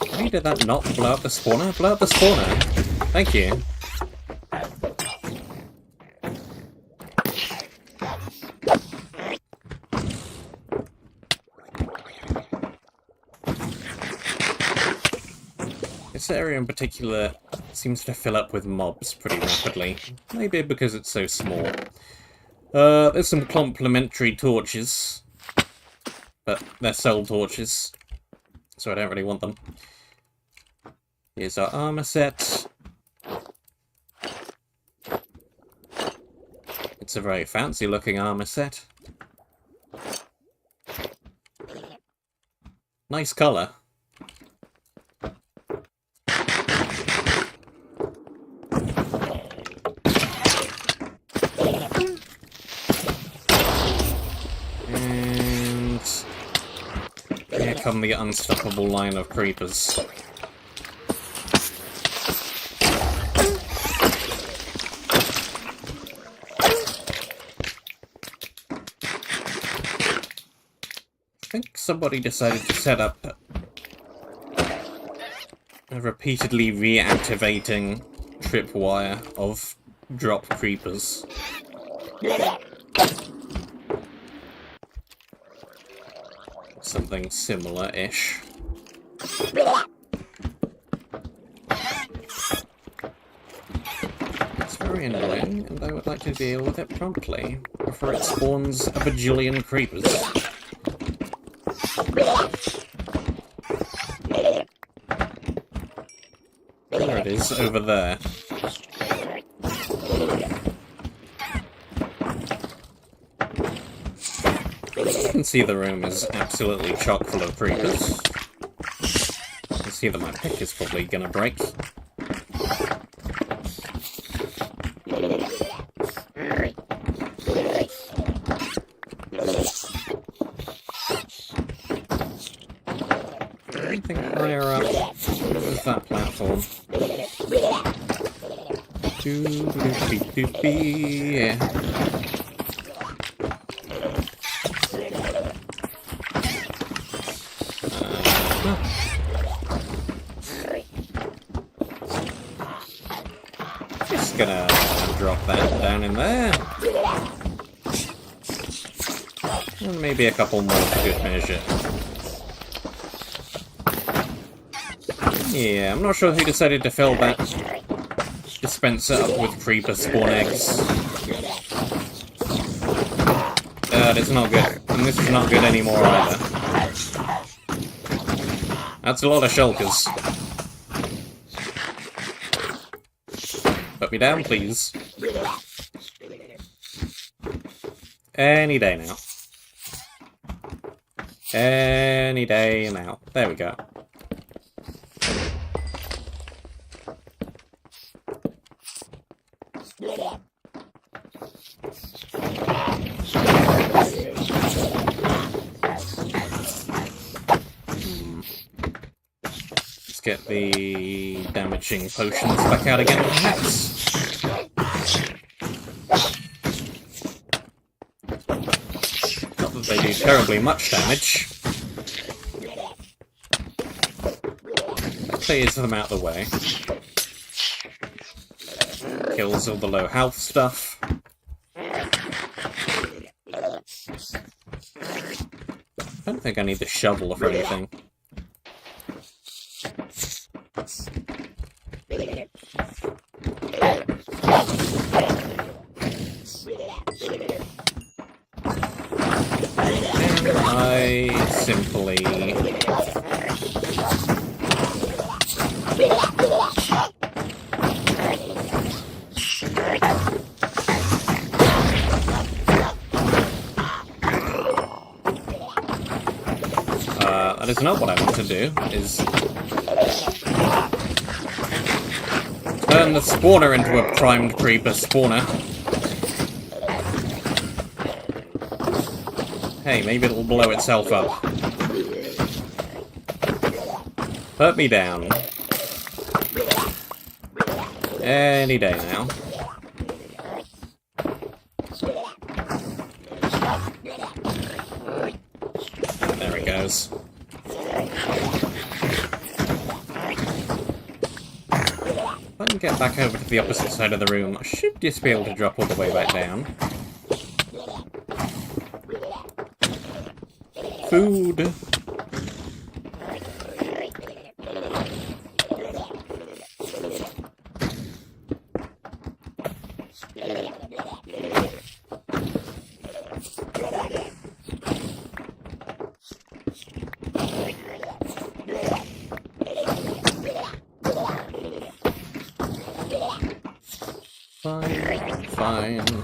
Speaker 1: Why did that not blow up the spawner? Blow up the spawner! Thank you. This area in particular seems to fill up with mobs pretty rapidly. Maybe because it's so small. There's some complementary torches, but they're soul torches, so I don't really want them. Here's our armor set. It's a very fancy looking armor set. Nice colour. And here come the unstoppable line of creepers. I think somebody decided to set up a repeatedly reactivating tripwire of drop creepers. Something similar-ish. It's very annoying, and I would like to deal with it promptly before it spawns a bajillion creepers. There it is, over there. You can see the room is absolutely chock full of creepers. You can see that my pick is probably gonna break. Anything higher up? Where's that platform? Yeah. Just gonna drop that down in there. And maybe a couple more for good measure. Yeah, I'm not sure who decided to fill that dispenser up with creeper spawn eggs. It's not good. And this is not good anymore either. That's a lot of shulkers. Put me down, please. Any day now. Any day now. There we go. Let's get the damaging potions back out again, perhaps. Not that they do terribly much damage. That clears them out of the way. Kills all the low health stuff. I don't think I need the shovel for anything. And I simply... that is not what I want to do, is turn the spawner into a primed creeper spawner. Hey, maybe it'll blow itself up. Put me down. Any day now. There it goes. If I can get back over to the opposite side of the room, I should just be able to drop all the way back down. Food!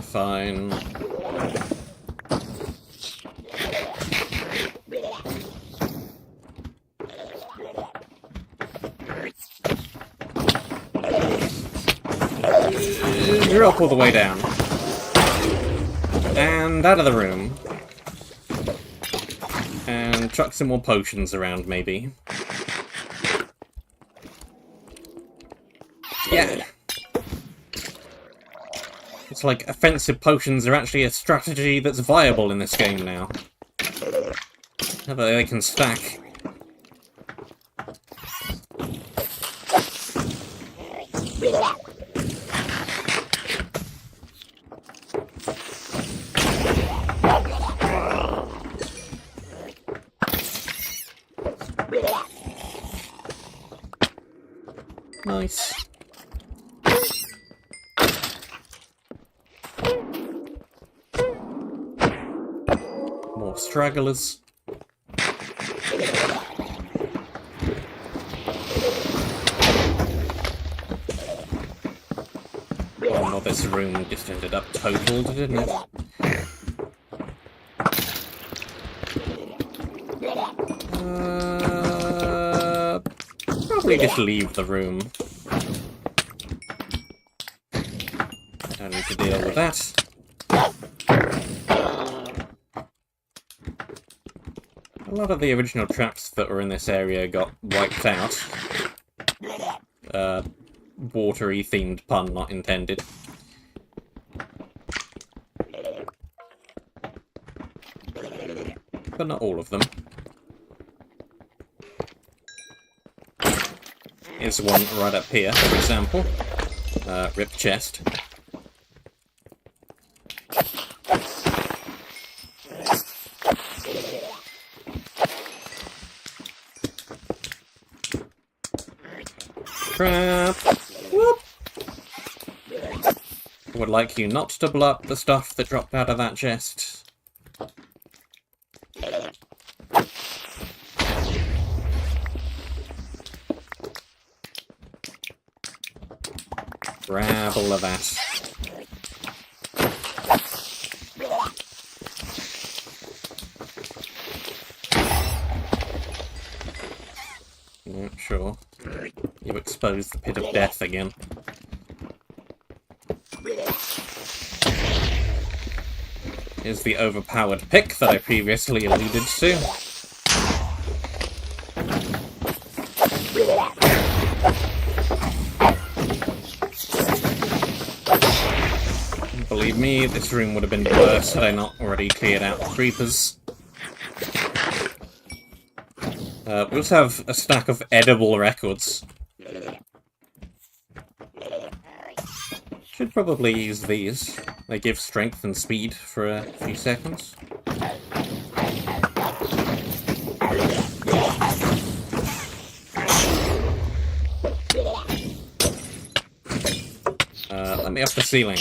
Speaker 1: Fine. Drop all the way down. And out of the room. And chuck some more potions around, maybe. Yeah. It's like offensive potions are actually a strategy that's viable in this game now. How about they can stack? Nice. More stragglers. Oh no, this room just ended up totaled, didn't it? Probably just leave the room. Don't need to deal with that. A lot of the original traps that were in this area got wiped out. Watery themed pun not intended. But not all of them. Here's one right up here, for example. Ripped chest. Crap! Whoop! I would like you not to blow up the stuff that dropped out of that chest. Grab all of that. Sure. You exposed the pit of death again. Here's the overpowered pick that I previously alluded to. Believe me, this room would have been worse had I not already cleared out the creepers. We also have a stack of edible records. Should probably use these. They give strength and speed for a few seconds. Let me up the ceiling.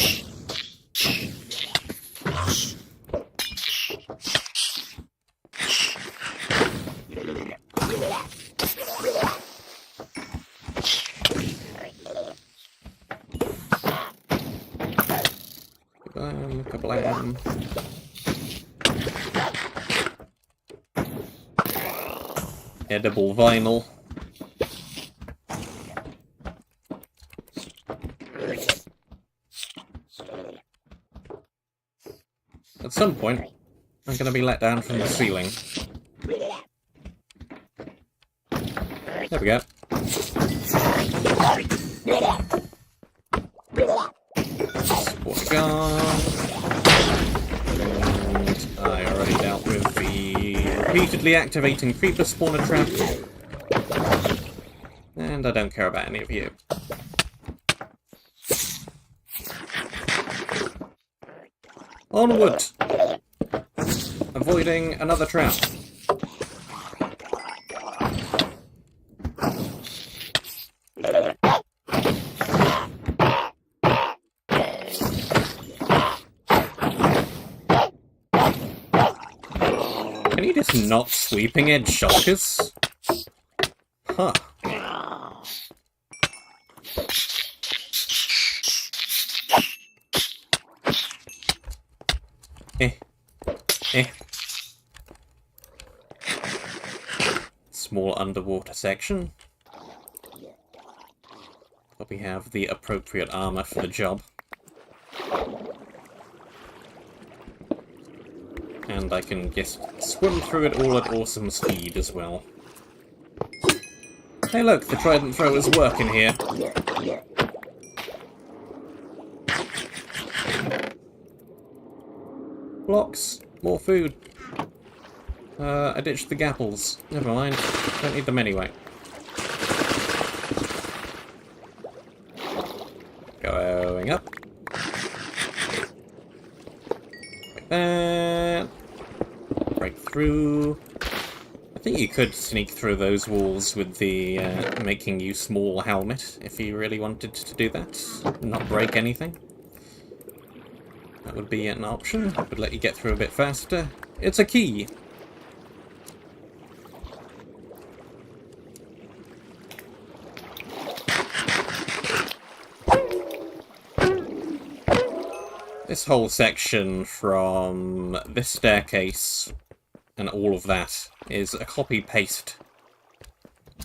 Speaker 1: Kablam. Edible vinyl. At some point, I'm going to be let down from the ceiling. There we go. Sport gun. And I already dealt with the repeatedly activating creeper spawner trap. And I don't care about any of you. Onward! Avoiding another trap. Can you just not sweeping edge shulkers? Huh. Small underwater section. But we have the appropriate armor for the job. And I can just swim through it all at awesome speed as well. Hey look, the trident thrower's working here. Blocks. More food. I ditched the gapples. Never mind. Don't need them anyway. Going up. Like that. Break through. I think you could sneak through those walls with the making you small helmet if you really wanted to do that. Not break anything. That would be an option. That would let you get through a bit faster. It's a key. This whole section from this staircase and all of that is a copy-paste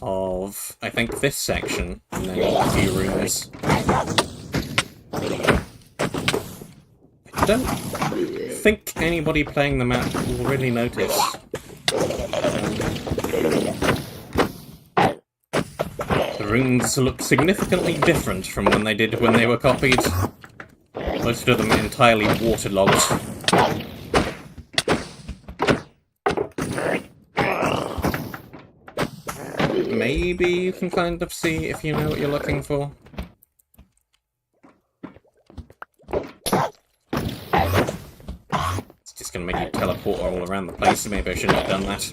Speaker 1: of, I think, this section and then a few rooms. I don't think anybody playing the map will really notice. The rooms look significantly different from when they were copied. Most of them entirely waterlogged. Maybe you can kind of see if you know what you're looking for. It's just going to make you teleport all around the place. Maybe I shouldn't have done that.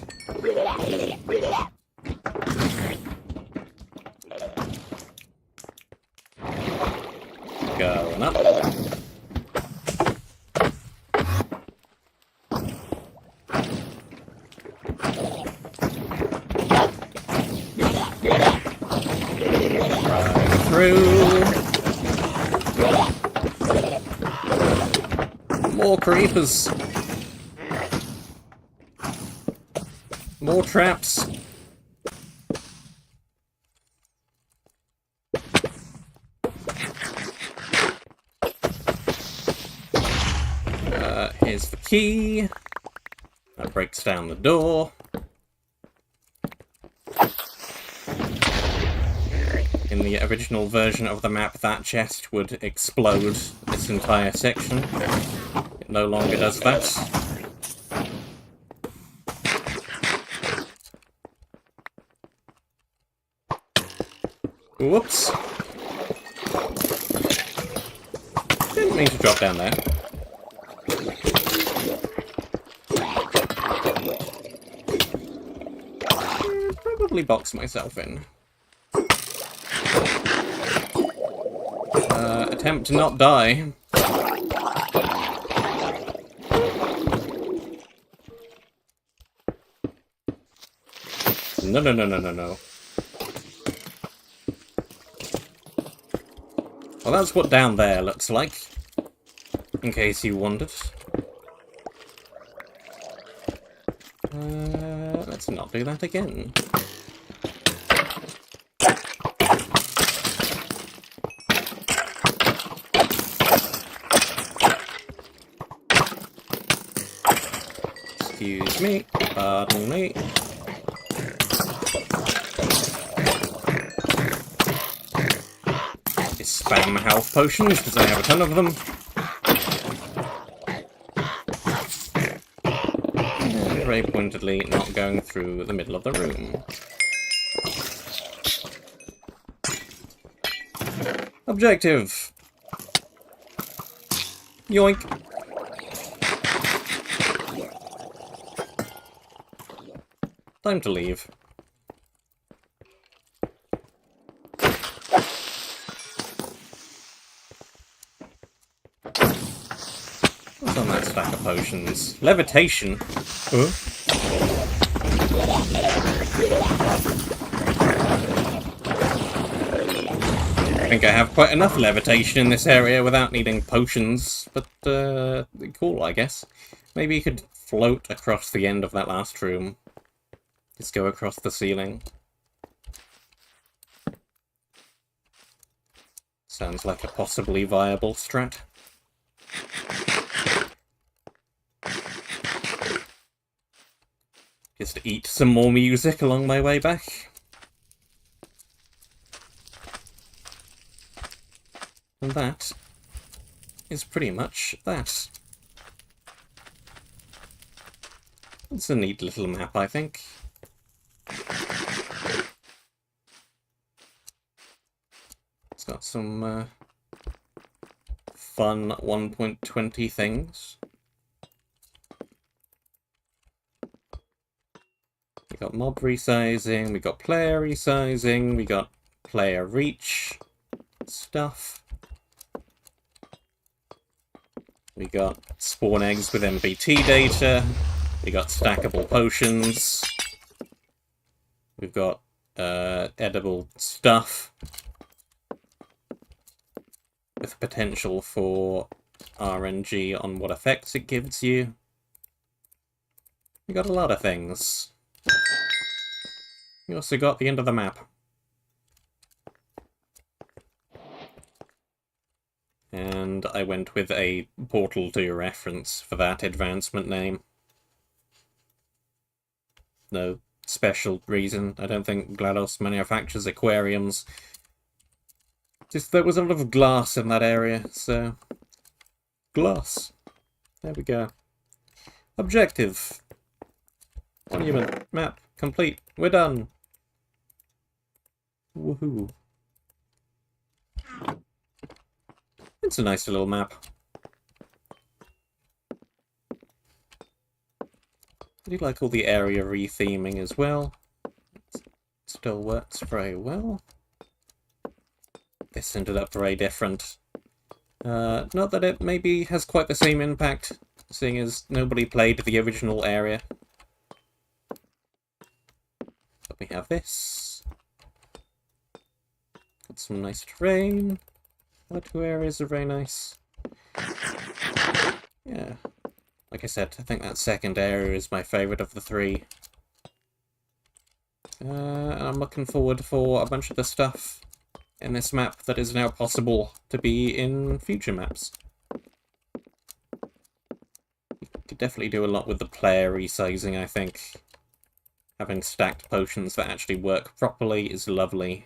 Speaker 1: Going up. Right through. More creepers. More traps. key. That breaks down the door. In the original version of the map, that chest would explode this entire section. It no longer does that. Whoops. Didn't mean to drop down there. Probably box myself in. Attempt to not die. No. Well, that's what down there looks like, in case you wondered. Let's not do that again. Excuse me, pardon me. Spam health potions, because I have a ton of them. And very pointedly not going through the middle of the room. Objective! Yoink! Time to leave. What's on that stack of potions? Levitation? Huh? I think I have quite enough levitation in this area without needing potions, but cool, I guess. Maybe you could float across the end of that last room. Just go across the ceiling. Sounds like a possibly viable strat. Just eat some more music along my way back. And that is pretty much that. It's a neat little map, I think. It's got some fun 1.20 things. We got mob resizing, we got player resizing, we got player reach stuff. We got spawn eggs with MBT data. We got stackable potions. We've got edible stuff with potential for RNG on what effects it gives you. We got a lot of things. We also got the end of the map. And I went with a Portal 2 reference for that advancement name. No special reason. I don't think GLaDOS manufactures aquariums. Just there was a lot of glass in that area, so... Glass. There we go. Objective. Monument. Map. Complete. We're done. Woohoo. It's a nice little map. I do like all the area retheming as well. It still works very well. This ended up very different. Not that it maybe has quite the same impact, seeing as nobody played the original area. But we have this. Got some nice terrain. The two areas are very nice. Yeah. Like I said, I think that second area is my favourite of the three. And I'm looking forward for a bunch of the stuff in this map that is now possible to be in future maps. Could definitely do a lot with the player resizing, I think. Having stacked potions that actually work properly is lovely.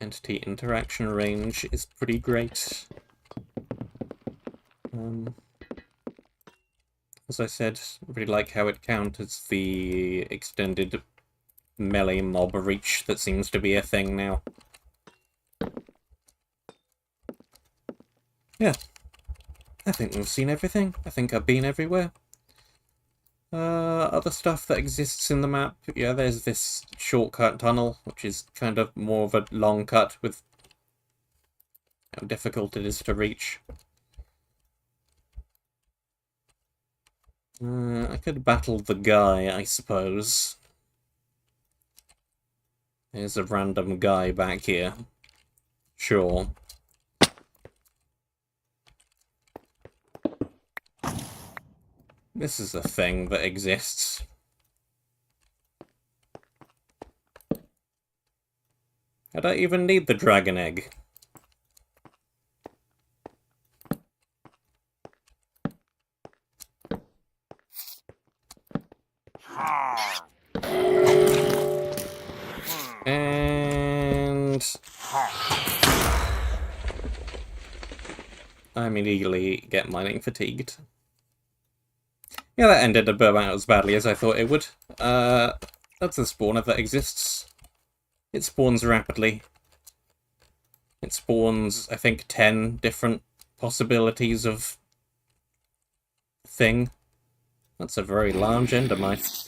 Speaker 1: Entity interaction range is pretty great. As I said, I really like how it counters the extended melee mob reach that seems to be a thing now. Yeah, I think we've seen everything. I think I've been everywhere. Other stuff that exists in the map. Yeah, there's this shortcut tunnel, which is kind of more of a long cut with how difficult it is to reach. I could battle the guy, I suppose. There's a random guy back here. Sure. This is a thing that exists. I don't even need the dragon egg. And I immediately get mining fatigued. Yeah, that ended about as badly as I thought it would. That's a spawner that exists. It spawns rapidly. It spawns, I think, 10 different possibilities of thing. That's a very large endermite.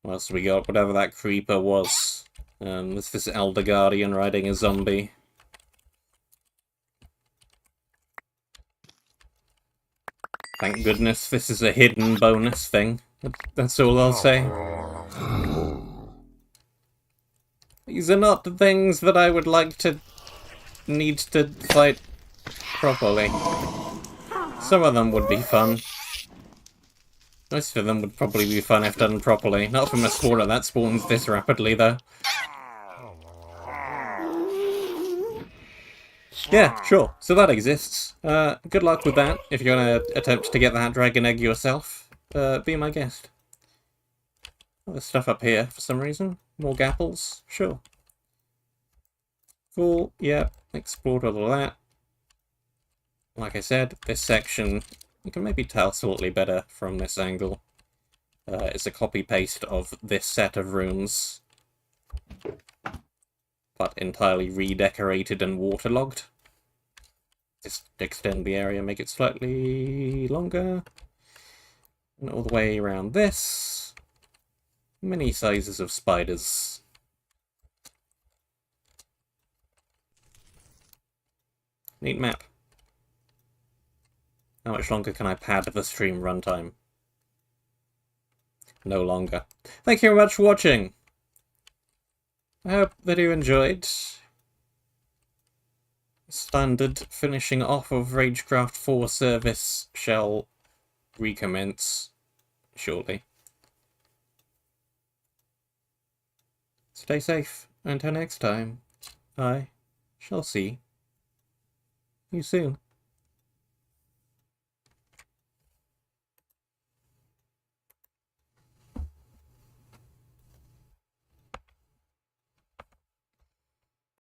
Speaker 1: What else we got? Whatever that creeper was. There's this Elder Guardian riding a zombie. Thank goodness this is a hidden bonus thing. That's all I'll say. These are not the things that I would like to need to fight properly. Some of them would be fun. Most of them would probably be fun if done properly. Not from a spawner that spawns this rapidly, though. Yeah, sure. So that exists. Good luck with that. If you're going to attempt to get that dragon egg yourself, be my guest. Oh, there's stuff up here for some reason. More gapples? Sure. Cool, yeah. Explored all of that. Like I said, this section, you can maybe tell slightly better from this angle. It's a copy-paste of this set of rooms, but entirely redecorated and waterlogged. Just extend the area, make it slightly longer. And all the way around this. Many sizes of spiders. Neat map. How much longer can I pad the stream runtime? No longer. Thank you very much for watching. I hope that you enjoyed. Standard finishing off of Ragecraft 4 service shall recommence shortly. Stay safe. Until next time, I shall see you soon.